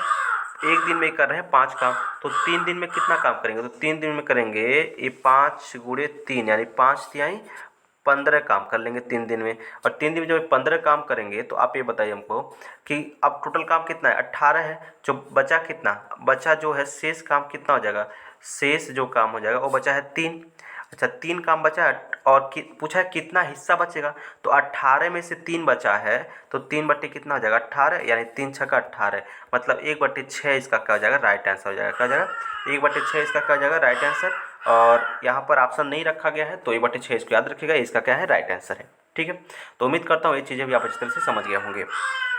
एक दिन में कर रहे हैं 5 काम, तो 3 दिन में कितना काम करेंगे, तो 3 दिन में करेंगे ये 5 गुणे 3 यानी 5 तिहाई 15 काम कर लेंगे 3 दिन में। और 3 दिन में जब 15 काम करेंगे तो आप ये बताइए हमको कि अब टोटल काम कितना है, 18 है, जो बचा कितना, बचा जो है शेष काम कितना हो जाएगा, शेष जो काम हो जाएगा वो बचा है 3। अच्छा, 3 काम बचा है और पूछा है कितना हिस्सा बचेगा, तो 18 में से 3 बचा है, तो 3 बट्टे कितना हो जाएगा 18, यानी 3 छक्का 18, मतलब 1/6 इसका क्या हो जाएगा, राइट आंसर हो जाएगा। क्या हो जाएगा, 1/6 इसका क्या हो जाएगा, राइट आंसर। और यहाँ पर ऑप्शन नहीं रखा गया है तो 1/6 इसको याद रखिएगा, इसका क्या है, राइट आंसर है, ठीक है। तो उम्मीद करता हूँ ये चीज़ें भी आप अच्छी तरह से समझ गए होंगे।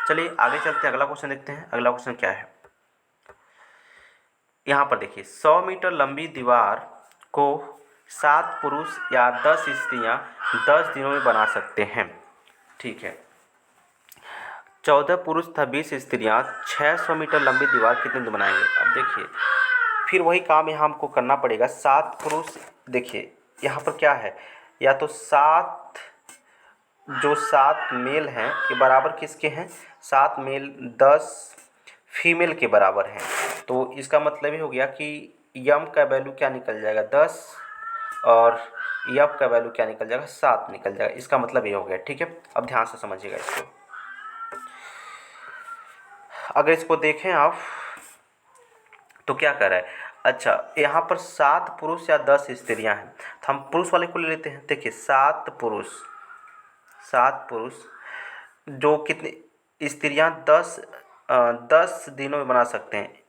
चलिए आगे चलते हैं, अगला क्वेश्चन देखते हैं। अगला क्वेश्चन क्या है, यहाँ पर देखिए, 100 मीटर लंबी दीवार को 7 पुरुष या 10 स्त्रियाँ 10 दिनों में बना सकते हैं, ठीक है। 14 पुरुष तथा 20 स्त्रियाँ 600 मीटर लंबी दीवार कितने दिन बनाएंगे। अब देखिए, फिर वही काम यहाँ हमको करना पड़ेगा। 7 पुरुष, देखिए यहाँ पर क्या है, या तो 7 जो 7 मेल हैं ये बराबर किसके हैं, 7 मेल 10 फीमेल के बराबर हैं। तो इसका मतलब ये हो गया कि यम का वैल्यू क्या निकल जाएगा, 10, और यप का वैल्यू क्या निकल जाएगा, 7 निकल जाएगा। इसका मतलब ये हो गया, ठीक है। अब ध्यान से समझिएगा इसको। अगर इसको देखें आप तो क्या कर रहा है, अच्छा यहाँ पर 7 पुरुष या 10 स्त्रियां हैं, तो हम पुरुष वाले को ले लेते हैं। देखिए, 7 पुरुष जो कितने स्त्रियां 10 दिनों में बना सकते हैं।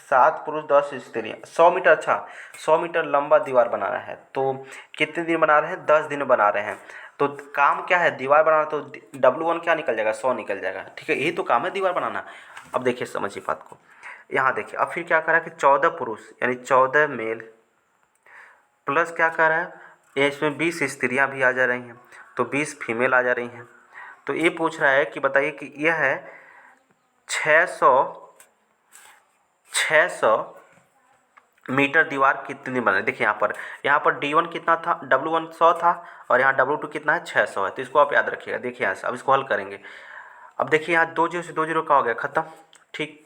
7 पुरुष 10 स्त्रियां 100 मीटर, अच्छा 100 मीटर लंबा दीवार बनाना है, तो कितने दिन बना रहे हैं, 10 दिन में बना रहे हैं। तो काम क्या है, दीवार बनाना, तो W1 क्या निकल जाएगा, 100 निकल जाएगा, ठीक है। यही तो काम है दीवार बनाना। अब देखिए समझिए बात को, यहाँ देखिए, अब फिर क्या करा कि 14 पुरुष यानी 14 मेल प्लस क्या कर रहा है, ये इसमें 20 स्त्रियाँ भी आ जा रही हैं, तो 20 फीमेल आ जा रही हैं। तो ये पूछ रहा है कि बताइए कि यह है 600 मीटर दीवार कितने दिन बनाए। देखिए यहाँ पर D1 कितना था, W1 100 था, और यहाँ W2 कितना है, 600 है। तो इसको आप याद रखिएगा। देखिए यहाँ से अब इसको हल करेंगे। अब देखिए यहाँ 2 0 से 2 0 का हो गया ख़त्म, ठीक।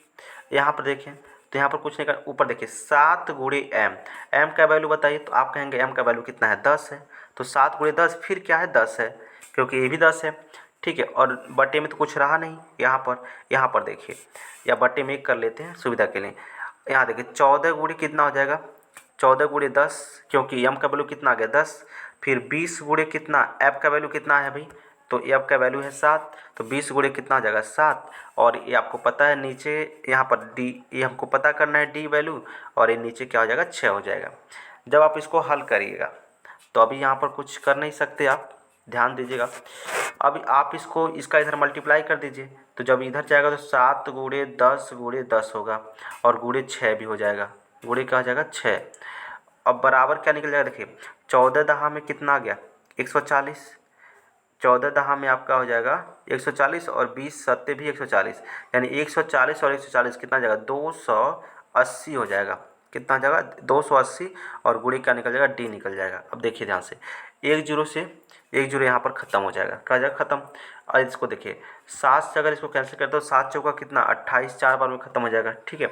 यहाँ पर देखें तो यहाँ पर कुछ नहीं कर, ऊपर देखिए 7 गुणे m का वैल्यू बताइए, तो आप कहेंगे m का वैल्यू कितना है, 10 है, तो 7 गुणे 10 फिर क्या है, 10 है, क्योंकि ये भी 10 है, ठीक है। और बटे में तो कुछ रहा नहीं यहाँ पर देखिए, या बटे में 1 कर लेते हैं सुविधा के लिए। यहाँ देखिए 14 गुणे कितना हो जाएगा, 14 गुणे 10, क्योंकि m का वैल्यू कितना आ गया, 10, फिर 20 गुणे कितना, f का वैल्यू कितना है भाई, तो f का वैल्यू है 7, तो 20 गुणे कितना हो जाएगा, 7। और ये आपको पता है नीचे यहाँ पर d, ये हमको पता करना है d वैल्यू, और ये नीचे क्या हो जाएगा, 6 हो जाएगा। जब आप इसको हल करिएगा तो अभी यहाँ पर कुछ कर नहीं सकते आप, ध्यान दीजिएगा। अभी आप इसका इधर मल्टीप्लाई कर दीजिए, तो जब इधर जाएगा तो 7 गुणे 10 गुणे 10 होगा, और गुणे 6 भी हो जाएगा, गुणे क्या हो जाएगा, 6। अब बराबर क्या निकल जाएगा, देखिए 14 दहा में कितना आ गया, 140, 14 दहा में आपका हो जाएगा 140 और 20 सत्ते भी 140, यानी 140 और 140 कितना जाएगा 280 हो जाएगा। कितना जाएगा 280 और गुणे क्या निकल जाएगा डी निकल जाएगा। अब देखिए ध्यान से, एक जीरो से एक जीरो यहाँ पर ख़त्म हो जाएगा, क्या जाएगा ख़त्म। और इसको देखिए 7 से अगर इसको कैंसिल करते हो 7 चौका कितना 28, 4 बार में ख़त्म हो जाएगा। ठीक है,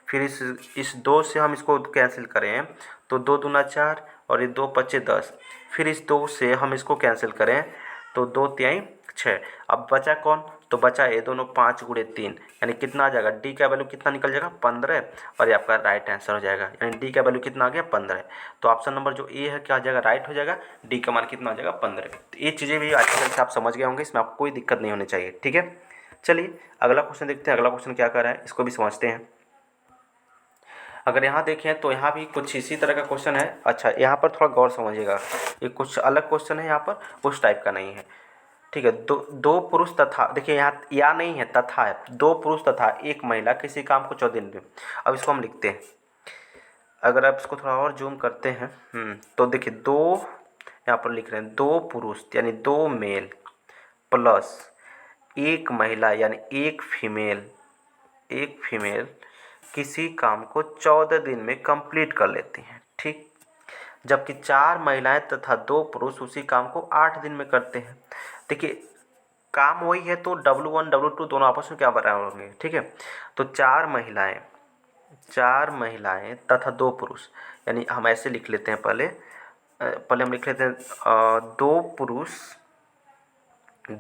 फिर इस 2 से हम इसको कैंसिल करें तो 2 दूना 4 और ये 2 पच्चे 10। फिर इस 2 से हम इसको कैंसिल करें तो 2 तिहाई 6। अब बचा कौन, तो बचा ये दोनों 5 गुणे 3, यानी कितना आ जाएगा डी का वैल्यू कितना निकल जाएगा 15, और ये आपका राइट आंसर हो जाएगा। यानी डी का वैल्यू कितना आ गया 15। तो ऑप्शन नंबर जो ए है क्या आ जाएगा राइट हो जाएगा, डी का मान कितना आ जाएगा 15। तो ये चीज़ें भी अच्छी तरह से आप समझ गए होंगे, इसमें आपको कोई दिक्कत नहीं होनी चाहिए। ठीक है, चलिए अगला क्वेश्चन देखते हैं। अगला क्वेश्चन क्या कर रहा है इसको भी समझते हैं। अगर यहाँ देखें तो यहाँ भी कुछ इसी तरह का क्वेश्चन है। अच्छा, यहाँ पर थोड़ा गौर समझिएगा, ये कुछ अलग क्वेश्चन है, यहाँ पर उस टाइप का नहीं है। ठीक है, दो पुरुष तथा, देखिए यहाँ या नहीं है तथा है, 2 पुरुष तथा 1 महिला किसी काम को 14 दिन में। अब इसको हम लिखते हैं, अगर आप इसको थोड़ा और जूम करते हैं तो देखिए 2 यहाँ पर लिख रहे हैं 2 पुरुष यानी 2 मेल प्लस 1 महिला यानी 1 फीमेल किसी काम को 14 दिन में कंप्लीट कर लेती हैं। ठीक, जबकि 4 महिलाएं तथा 2 पुरुष उसी काम को 8 दिन में करते हैं। देखिए काम वही है तो W1 W2 दोनों आपस में क्या बराबर होंगे। ठीक है, तो 4 महिलाएं तथा 2 पुरुष, यानी हम ऐसे लिख लेते हैं, पहले हम लिख लेते हैं 2 पुरुष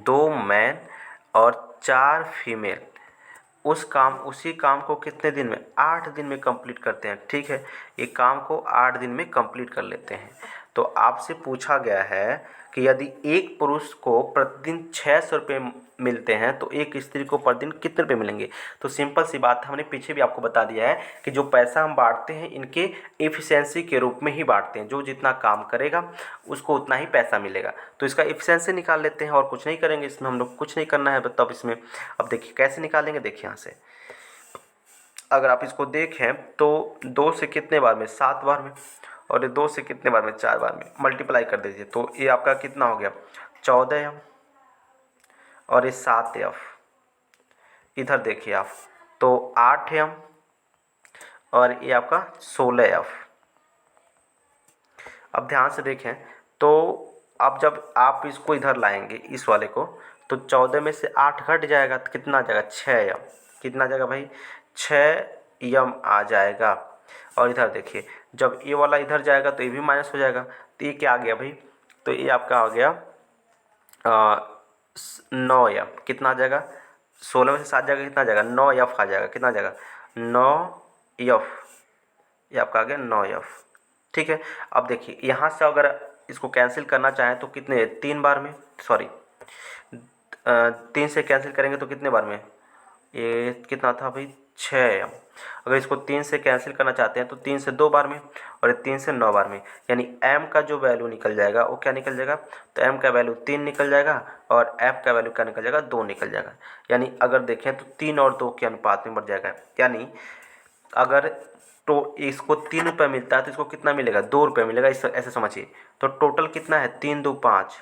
2 मैन और 4 फीमेल उसी काम को कितने दिन में 8 दिन में कंप्लीट करते हैं। ठीक है, ये काम को 8 दिन में कंप्लीट कर लेते हैं। तो आपसे पूछा गया है कि यदि एक पुरुष को प्रतिदिन 600 रुपये मिलते हैं तो एक स्त्री को प्रतिदिन कितने रुपये मिलेंगे। तो सिंपल सी बात है, हमने पीछे भी आपको बता दिया है कि जो पैसा हम बांटते हैं इनके एफिशिएंसी के रूप में ही बांटते हैं, जो जितना काम करेगा उसको उतना ही पैसा मिलेगा। तो इसका एफिशिएंसी निकाल लेते हैं और कुछ नहीं करेंगे, इसमें हम लोग कुछ नहीं करना है तब इसमें। अब देखिए कैसे निकालेंगे, देखिए यहाँ से अगर आप इसको देखें तो 2 से कितने बार में 7 बार में, और ये 2 से कितने बार में 4 बार में, मल्टीप्लाई कर दीजिए तो ये आपका कितना हो गया 14m और ये 7f। इधर देखिए आप तो 8m और ये आपका 16f। अब ध्यान से देखें तो अब जब आप इसको इधर लाएंगे इस वाले को तो 14 में से 8 घट जाएगा तो कितना आ जाएगा 6m। कितना आ जाएगा भाई 6m आ जाएगा। और इधर देखिए जब ये वाला इधर जाएगा तो ये भी माइनस हो जाएगा, तो ये क्या आ गया भाई, तो ये आपका आ गया 9m। कितना आ जाएगा 16 में से 7 जाएगा कितना आ जाएगा 9f आ जाएगा। कितना आ जाएगा 9f, ये आपका आ गया 9f। ठीक है, अब देखिए यहाँ से अगर इसको कैंसिल करना चाहें तो कितने 3 बार में, सॉरी 3 से कैंसिल करेंगे तो कितने बार में, ये कितना था भाई 6m। अगर इसको 3 से कैंसिल करना चाहते हैं तो 3 से 2 बार में और 3 से 9 बार में, यानी m का जो वैल्यू निकल जाएगा वो क्या निकल जाएगा, तो m का वैल्यू 3 निकल जाएगा और f का वैल्यू क्या निकल जाएगा 2 निकल जाएगा। यानी अगर देखें तो 3 और 2 के अनुपात में बढ़ जाएगा। यानी अगर तो इसको 3 रुपये मिलता है तो इसको कितना मिलेगा 2 रुपये मिलेगा, इस ऐसे समझिए। तो टोटल कितना है 3 2 5।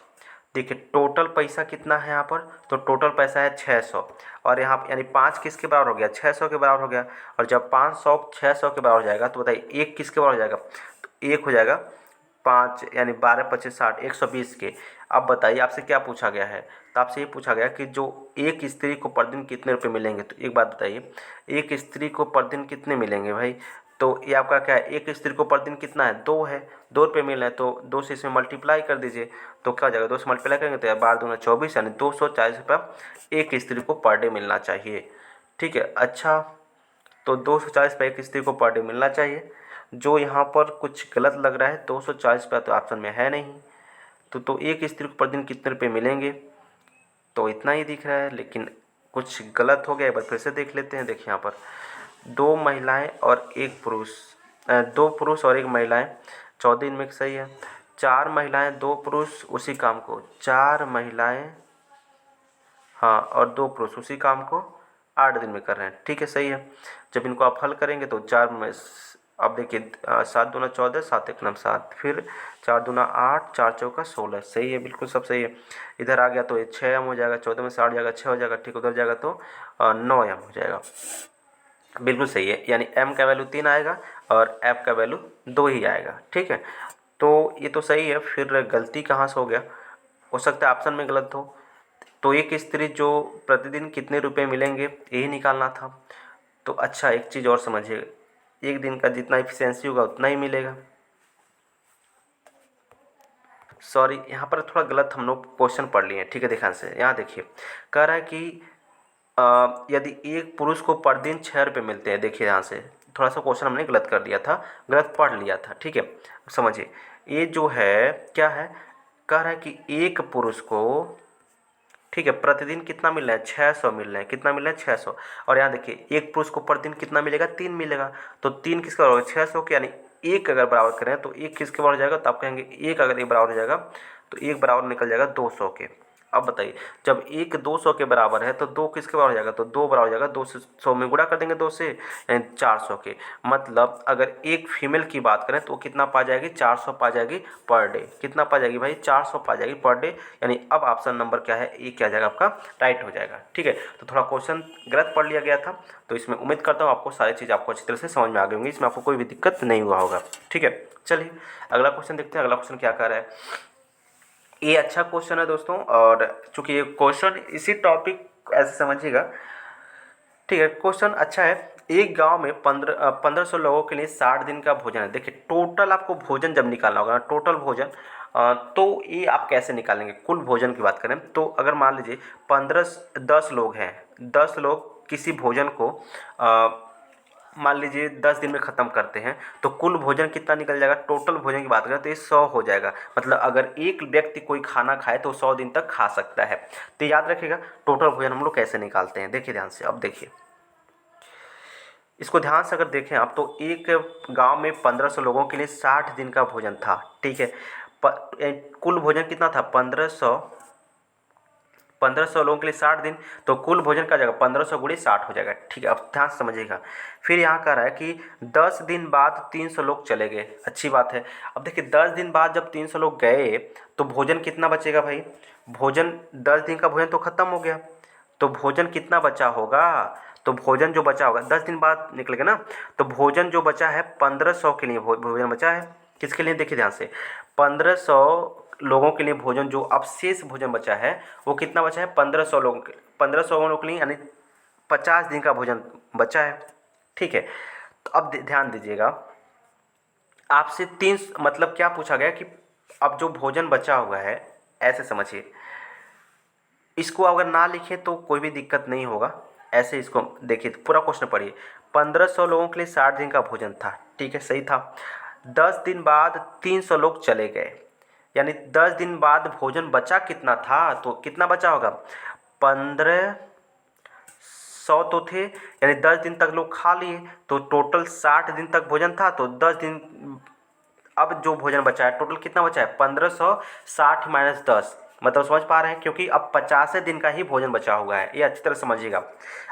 देखिए टोटल पैसा कितना है यहाँ पर, तो टोटल पैसा है 600 और यहाँ पर यानी 5 किसके बराबर हो गया 600 के बराबर हो गया। और जब 500 600 के बराबर हो जाएगा तो बताइए 1 किसके बराबर हो जाएगा, तो 1 हो जाएगा 5 यानी 12 25 60 120 के। अब बताइए आपसे क्या पूछा गया है, तो आपसे ये पूछा गया कि जो एक स्त्री को प्रतिदिन कितने रुपए मिलेंगे। तो एक बात बताइए एक स्त्री को प्रतिदिन कितने मिलेंगे भाई, तो ये आपका क्या है एक स्त्री को प्रतिदिन कितना है 2 है, 2 रुपये मिल रहे हैं तो 2 से इसमें मल्टीप्लाई कर दीजिए तो क्या हो जाएगा 2 से मल्टीप्लाई करेंगे तो 12 दूना 24 यानी 240 रुपये एक स्त्री को पर डे मिलना चाहिए। ठीक है, अच्छा तो 240 रुपये एक स्त्री को पर डे मिलना चाहिए। जो यहाँ पर कुछ गलत लग रहा है 240 रुपये तो ऑप्शन में है नहीं, तो एक स्त्री को प्रतिदिन कितने रुपये मिलेंगे, तो इतना ही दिख रहा है लेकिन कुछ गलत हो गया। एक बार फिर से देख लेते हैं। देखिए यहाँ पर 2 महिलाएं और 1 पुरुष, 2 पुरुष और 1 महिलाएं 14 दिन में सही है। 4 महिलाएं 2 पुरुष उसी काम को 4 महिलाएं हाँ और 2 पुरुष उसी काम को 8 दिन में कर रहे हैं। ठीक है सही है। जब इनको आप हल करेंगे तो 4 में अब देखिए 7 दूना 14, 7 एक नम 7, फिर 4 दूना 8, 4 चौका 16, सही है, बिल्कुल सब सही है। इधर आ गया तो ये 6 एम हो जाएगा, 14 में 60 जाएगा, 6 हो जाएगा, ठीक। उधर जाएगा तो 9 एम हो जाएगा, बिल्कुल सही है। यानी एम का वैल्यू 3 आएगा और एफ का वैल्यू 2 ही आएगा, ठीक है। तो ये तो सही है, फिर गलती कहाँ से हो गया, हो सकता है ऑप्शन में गलत हो। तो एक स्त्री जो प्रतिदिन कितने रुपए मिलेंगे यही निकालना था। तो अच्छा एक चीज़ और समझिए, एक दिन का जितना इफिशियंसी होगा उतना ही मिलेगा। सॉरी, यहाँ पर थोड़ा गलत हम लोग क्वेश्चन पढ़ लिए हैं, ठीक है। ध्यान से यहाँ देखिए, कह रहा है कि यदि एक पुरुष को पर दिन 6 रुपये मिलते हैं। देखिए यहाँ से थोड़ा सा क्वेश्चन हमने गलत कर दिया था, गलत पढ़ लिया था, ठीक है। समझिए ये जो है क्या है, कह रहा है कि एक पुरुष को, ठीक है, प्रतिदिन कितना मिल रहा है, 600 मिल रहा है। कितना मिल रहा है, 600। और यहाँ देखिए एक पुरुष को प्रतिदिन कितना मिलेगा, 3 मिलेगा। तो 3 किसका बराबर, 600 के, यानी एक अगर बराबर करें तो एक किसके बराबर हो जाएगा, तो आप कहेंगे एक अगर एक बराबर हो जाएगा तो एक बराबर निकल जाएगा 200 के। अब बताइए, जब एक 200 के बराबर है तो दो किसके बराबर हो जाएगा, तो दो बराबर हो जाएगा, 2 से 100 में गुणा कर देंगे 2 से, यानी 400 के। मतलब अगर एक फीमेल की बात करें तो वो कितना पा जाएगी, 400 पा जाएगी पर डे। कितना पा जाएगी भाई, 400 पा जाएगी पर डे। यानी अब ऑप्शन नंबर क्या है, ये क्या जाएगा आपका, राइट हो जाएगा, ठीक है। तो थोड़ा क्वेश्चन गलत पढ़ लिया गया था, तो इसमें उम्मीद करता हूँ आपको सारी चीज़ आपको अच्छी तरह से समझ में आ गई होंगी, इसमें आपको कोई भी दिक्कत नहीं हुआ होगा, ठीक है। चलिए अगला क्वेश्चन देखते हैं, अगला क्वेश्चन क्या कर रहा है। ये अच्छा क्वेश्चन है दोस्तों, और चूंकि ये क्वेश्चन इसी टॉपिक ऐसे समझिएगा, ठीक है। क्वेश्चन अच्छा है। एक गांव में 1500 लोगों के लिए 60 दिन का भोजन है। देखिए टोटल आपको भोजन जब निकालना होगा ना, टोटल भोजन, तो ये आप कैसे निकालेंगे, कुल भोजन की बात करें तो अगर मान लीजिए 10 लोग हैं, 10 लोग किसी भोजन को मान लीजिए 10 दिन में ख़त्म करते हैं, तो कुल भोजन कितना निकल जाएगा, टोटल भोजन की बात करें तो ये 100 हो जाएगा। मतलब अगर एक व्यक्ति कोई खाना खाए तो 100 दिन तक खा सकता है। तो याद रखिएगा टोटल भोजन हम लोग कैसे निकालते हैं, देखिए ध्यान से। अब देखिए इसको ध्यान से अगर देखें आप, तो एक गांव में 1500 लोगों के लिए 60 दिन का भोजन था, ठीक है। कुल भोजन कितना था, 1500 लोगों के लिए 60 दिन, तो कुल भोजन का जाएगा 1500 गुणे 60 हो जाएगा, ठीक है। अब ध्यान से समझिएगा, फिर यहाँ कह रहा है कि 10 दिन बाद 300 लोग चले गए, अच्छी बात है। अब देखिए 10 दिन बाद जब 300 लोग गए तो भोजन कितना बचेगा भाई, भोजन 10 दिन का भोजन तो ख़त्म हो गया, तो भोजन कितना बचा होगा, तो भोजन जो बचा होगा 10 दिन बाद निकलेगा ना, तो भोजन जो बचा है 1500 के लिए भोजन बचा है। किसके लिए, देखिए ध्यान से, 1500 लोगों के लिए भोजन, जो अवशेष भोजन बचा है वो कितना बचा है, 1500 लोगों के, 1500 लोगों के लिए, यानी 50 दिन का भोजन बचा है, ठीक है। तो अब ध्यान दीजिएगा, आपसे 3 मतलब क्या पूछा गया कि अब जो भोजन बचा हुआ है, ऐसे समझिए, इसको अगर ना लिखे तो कोई भी दिक्कत नहीं होगा, ऐसे इसको देखिए पूरा क्वेश्चन पढ़िए। 1500 लोगों के लिए 60 दिन का भोजन था, ठीक है, सही था। 10 दिन बाद 300 लोग चले गए, यानी 10 दिन बाद भोजन बचा कितना था, तो कितना बचा होगा, 1500 तो थे, यानी 10 दिन तक लोग खा लिए, तो टोटल 60 दिन तक भोजन था, तो 10 दिन, अब जो भोजन बचा है टोटल कितना बचा है, 1560 माइनस 10, मतलब समझ पा रहे हैं, क्योंकि अब 50 दिन का ही भोजन बचा हुआ है, ये अच्छी तरह समझिएगा।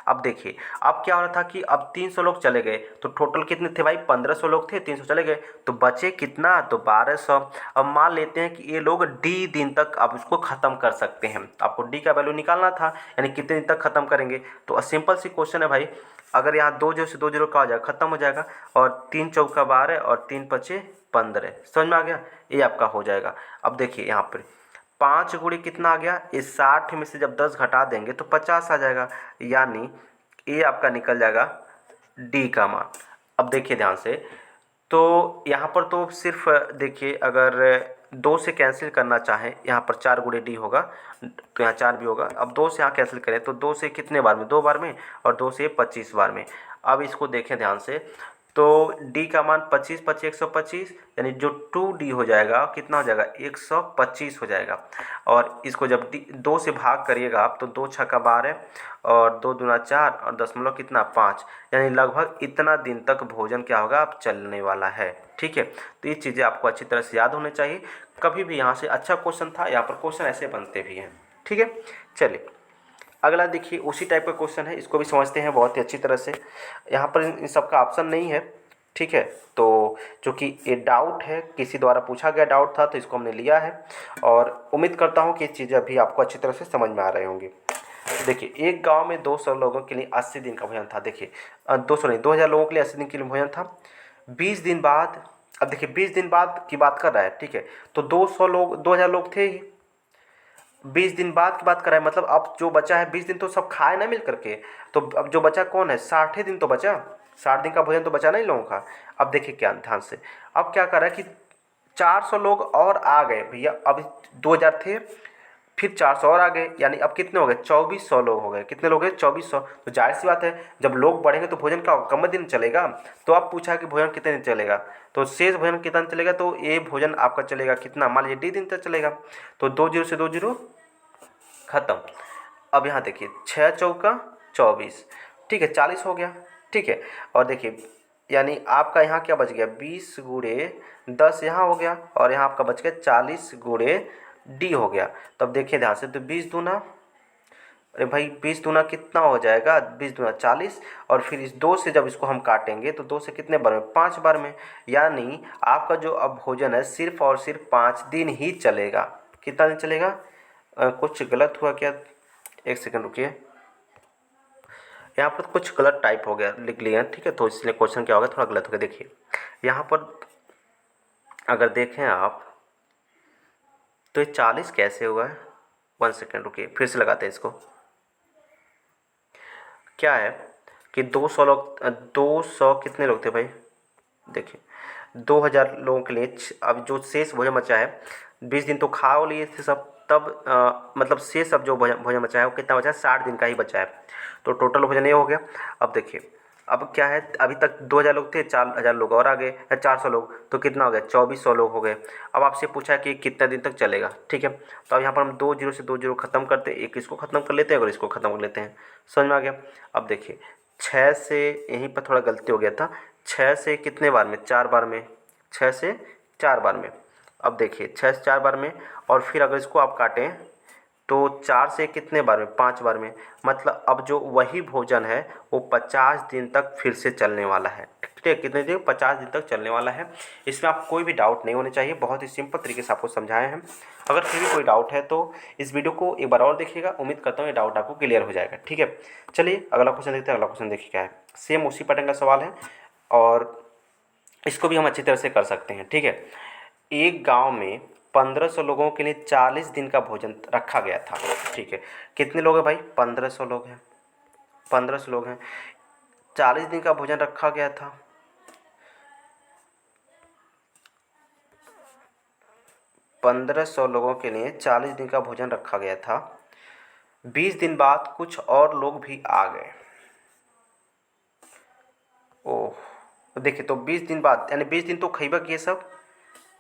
अब देखिए अब क्या हो रहा था कि अब 300 लोग चले गए, तो टोटल कितने थे भाई, 1500 लोग थे, 300 चले गए, तो बचे कितना, तो 1200। अब मान लेते हैं कि ये लोग डी दिन तक अब इसको ख़त्म कर सकते हैं, आपको डी का वैल्यू निकालना था, यानी कितने दिन तक ख़त्म करेंगे। तो सिंपल सी क्वेश्चन है भाई, अगर यहाँ 2 0 से 2 0 का हो जाएगा, ख़त्म हो जाएगा, और 3 चौका 12 और 3 पचे 15, समझ में आ गया, ये आपका हो जाएगा। अब देखिए यहाँ पर 5 गुणे कितना आ गया, ये 60 में से जब 10 घटा देंगे तो 50 आ जाएगा, यानी ये आपका निकल जाएगा डी का मान। अब देखिए ध्यान से, तो यहाँ पर तो सिर्फ देखिए, अगर 2 से कैंसिल करना चाहें, यहाँ पर 4 गुणे डी होगा, तो यहाँ 4 भी होगा। अब 2 से यहाँ कैंसिल करें तो 2 से कितने बार में, 2 बार में, और 2 से 25 बार में। अब इसको देखें ध्यान से, तो डी का मान 25 25 125, यानी जो 2D हो जाएगा कितना हो जाएगा, 125 हो जाएगा। और इसको जब 2 से भाग करिएगा आप, तो 2 छक्का 12 और 2 दूना 4 और दशमलव कितना 5, यानी लगभग इतना दिन तक भोजन क्या होगा, आप चलने वाला है, ठीक है। तो ये चीज़ें आपको अच्छी तरह से याद होनी चाहिए। कभी भी यहाँ से अच्छा क्वेश्चन था, यहाँ पर क्वेश्चन ऐसे बनते भी हैं, ठीक है। चलिए अगला देखिए, उसी टाइप का क्वेश्चन है, इसको भी समझते हैं बहुत ही अच्छी तरह से। यहाँ पर इन सबका ऑप्शन नहीं है, ठीक है। तो चूँकि ये डाउट है, किसी द्वारा पूछा गया डाउट था, तो इसको हमने लिया है और उम्मीद करता हूँ कि ये चीज़ें अभी आपको अच्छी तरह से समझ में आ रही होंगी। देखिए, एक गांव में 200 लोगों के लिए 80 दिन का भोजन था। देखिए 200 नहीं, 2000 लोगों के लिए 80 दिन के लिए भोजन था। 20 दिन बाद, अब देखिए 20 दिन बाद की बात कर रहा है, ठीक है। तो 200 लोग, 2000 लोग थे ही, 20 दिन बाद की बात कर रहा है, मतलब अब जो बचा है 20 दिन तो सब खाए ना मिल करके। तो अब जो बचा कौन है, 60 दिन तो बचा, 60 दिन का भोजन तो बचा ना इन लोगों का। अब देखिए क्या ध्यान से, अब क्या कर रहा है कि 400 लोग और आ गए भैया। अब 2000 थे, फिर 400 और आ गए, यानी अब कितने हो गए, 2400 लोग हो गए। कितने लोग हैं, 2400। तो जाहिर सी बात है, जब लोग बढ़ेंगे तो भोजन का कम दिन चलेगा। तो अब पूछा कि भोजन कितने दिन चलेगा, तो शेष भोजन कितना दिन चलेगा, तो ये भोजन आपका चलेगा कितना, मान लीजिए डी दिन तक चलेगा। तो 20 से 20 खत्म। अब यहाँ देखिए 6 चौका 24, ठीक है, 40 हो गया, ठीक है। और देखिए यानी आपका यहाँ क्या बच गया, 20 गुणे 10 यहाँ हो गया, और यहाँ आपका बच गया 40 गुणे डी हो गया। तो अब देखिए ध्यान से, तो 20 दूना, अरे भाई 20 दूना कितना हो जाएगा, 20 दूना 40, और फिर इस 2 से जब इसको हम काटेंगे तो 2 से कितने बार में, 5 बार में। यानी आपका जो अब भोजन है सिर्फ और सिर्फ 5 दिन ही चलेगा। कितना दिन चलेगा, कुछ गलत हुआ क्या, एक सेकंड रुकिए, यहाँ पर कुछ गलत टाइप हो गया, लिख लिया, ठीक है। तो इसलिए क्वेश्चन क्या होगा, थोड़ा गलत हो गया। देखिए यहाँ पर अगर देखें आप, तो ये 40 कैसे हुआ है, 1 सेकंड रुकिए, फिर से लगाते हैं इसको। क्या है कि 200 लोग, 200 कितने लोग थे भाई, देखिए 2000 लोगों के लिए अब जो शेष भोजन बचा है, 20 दिन तो खा लिए थे सब, तब मतलब शेष अब जो भोजन भोजन बचा है वो कितना बचा है, 60 दिन का ही बचा है। तो टोटल भोजन ये हो गया। अब देखिए अब क्या है, अभी तक 2000 लोग थे, 4000 लोग और आ गए, 400 लोग, तो कितना हो गया, 2400 लोग हो गए। अब आपसे पूछा है कि कितना दिन तक चलेगा, ठीक है। तो अब यहाँ पर हम 20 से 20 ख़त्म करते हैं, एक इसको ख़त्म कर लेते हैं और इसको ख़त्म कर लेते हैं, समझ में आ गया। अब देखिए 6 से, यहीं पर थोड़ा गलती हो गया था, 6 से कितने बार में, 4 बार में, 6 से 4 बार में। अब देखिए 6 से 4 बार में, और फिर अगर इसको आप काटें तो 4 से कितने बार में, 5 बार में। मतलब अब जो वही भोजन है वो 50 दिन तक फिर से चलने वाला है, ठीक है। कितने दिन, 50 दिन तक चलने वाला है। इसमें आप कोई भी डाउट नहीं होने चाहिए, बहुत ही सिंपल तरीके से आपको समझाए हैं। अगर फिर भी कोई डाउट है तो इस वीडियो को एक बार और देखिएगा, उम्मीद करता हूँ ये डाउट आपको क्लियर हो जाएगा, ठीक है। चलिए अगला क्वेश्चन देखते हैं। अगला क्वेश्चन देखिए क्या है, सेम उसी पैटर्न का सवाल है और इसको भी हम अच्छी तरह से कर सकते हैं, ठीक है। एक गांव में 1500 लोगों के लिए 40 दिन का भोजन रखा गया था, ठीक है। कितने लोग हैं भाई, 1500 लोग हैं, 1500 लोग हैं, 40 दिन का भोजन रखा गया था। 1500 लोगों के लिए 40 दिन का भोजन रखा गया था। 20 दिन बाद कुछ और लोग भी आ गए। ओह, देखिए तो 20 दिन बाद, यानी 20 दिन तो खैबा किए सब,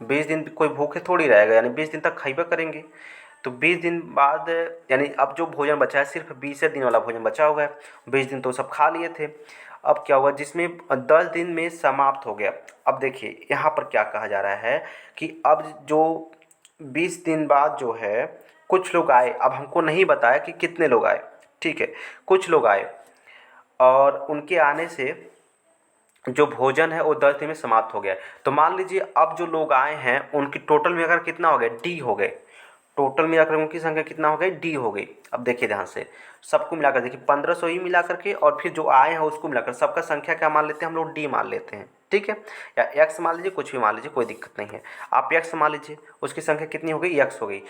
20 दिन कोई भूखे थोड़ी रहेगा, यानी 20 दिन तक खैबा करेंगे। तो 20 दिन बाद, यानी अब जो भोजन बचा है सिर्फ 20 दिन वाला भोजन बचा हुआ है, 20 दिन तो सब खा लिए थे। अब क्या हुआ, जिसमें 10 दिन में समाप्त हो गया। अब देखिए यहाँ पर क्या कहा जा रहा है कि अब जो 20 दिन बाद जो है कुछ लोग आए, अब हमको नहीं बताया कि कितने लोग आए, ठीक है। कुछ लोग आए और उनके आने से जो भोजन है वो 10 दिन में समाप्त हो गया। तो मान लीजिए अब जो लोग आए हैं उनकी टोटल मिलाकर कितना हो गया, डी हो गए। टोटल मिलाकर उनकी संख्या कितना हो गई, डी हो गई। अब देखिए ध्यान से, सबको मिलाकर देखिए 1500 ही मिला करके, और फिर जो आए हैं उसको मिलाकर सबका संख्या क्या मान लेते हैं हम लोग, डी मान लेते हैं, ठीक है। या एक्स मान लीजिए, कुछ भी मान लीजिए, कोई दिक्कत नहीं है। आप एक्स मान लीजिए, उसकी संख्या कितनी हो गई, एक्स हो गई।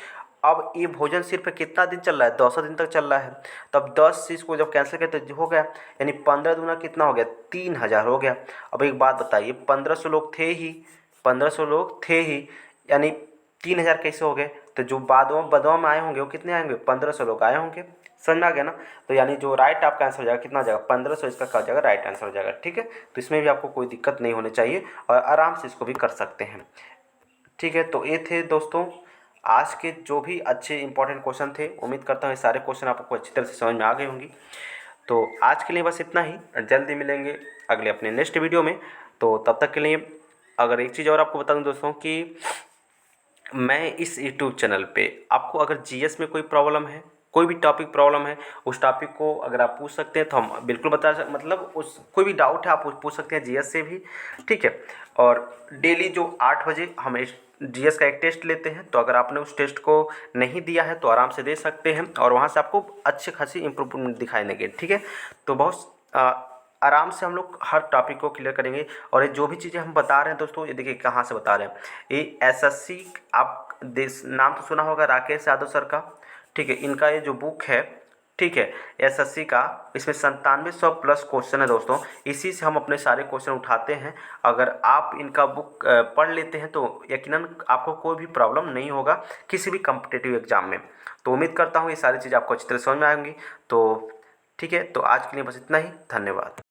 अब ये भोजन सिर्फ कितना दिन चल रहा है, 200 दिन तक चल रहा है। तब 10 से इसको जब कैंसिल करते तो हो गया, यानी 15 दूना कितना हो गया, 3000 हो गया। अब एक बात बताइए, 1500 लोग थे ही, 1500 लोग थे ही, यानी 3000 कैसे हो गए। तो जो बदवा में आए होंगे वो कितने आएंगे, 1500 लोग आए होंगे, समझ में आ गया ना। तो यानी जो राइट आपका आंसर हो जाएगा कितना हो जाएगा, 1500, इसका क्या हो जाएगा, राइट आंसर हो जाएगा, ठीक है। तो इसमें भी आपको कोई दिक्कत नहीं होनी चाहिए और आराम से इसको भी कर सकते हैं, ठीक है। तो ये थे दोस्तों आज के जो भी अच्छे इंपॉर्टेंट क्वेश्चन थे। उम्मीद करता हूँ ये सारे क्वेश्चन आपको अच्छी तरह से समझ में आ गई होंगी। तो आज के लिए बस इतना ही, जल्दी मिलेंगे अगले अपने नेक्स्ट वीडियो में। तो तब तक के लिए अगर एक चीज़ और आपको बता दूं दोस्तों कि मैं इस यूट्यूब चैनल पे आपको अगर जीएस में कोई प्रॉब्लम है कोई भी टॉपिक प्रॉब्लम है उस टॉपिक को अगर आप पूछ सकते हैं तो हम बिल्कुल बता मतलब उस कोई भी डाउट है आप पूछ सकते हैं जीएस से भी, ठीक है। और डेली जो 8 बजे हम जीएस का एक टेस्ट लेते हैं, तो अगर आपने उस टेस्ट को नहीं दिया है तो आराम से दे सकते हैं और वहाँ से आपको अच्छी खासी इम्प्रूवमेंट दिखाई देंगे, ठीक है। तो बहुत आराम से हम लोग हर टॉपिक को क्लियर करेंगे। और ये जो भी चीज़ें हम बता रहे हैं दोस्तों, ये देखिए कहाँ से बता रहे हैं, ये एसएससी, आप नाम तो सुना होगा राकेश यादव सर का, ठीक है। इनका ये जो बुक है, ठीक है, एसएससी का, इसमें 9700 प्लस क्वेश्चन है दोस्तों। इसी से हम अपने सारे क्वेश्चन उठाते हैं। अगर आप इनका बुक पढ़ लेते हैं तो यकीनन आपको कोई भी प्रॉब्लम नहीं होगा किसी भी कम्पिटिटिव एग्जाम में। तो उम्मीद करता हूँ ये सारी चीज़ें आपको अच्छी तरह समझ में आएंगी। तो ठीक है, तो आज के लिए बस इतना ही, धन्यवाद।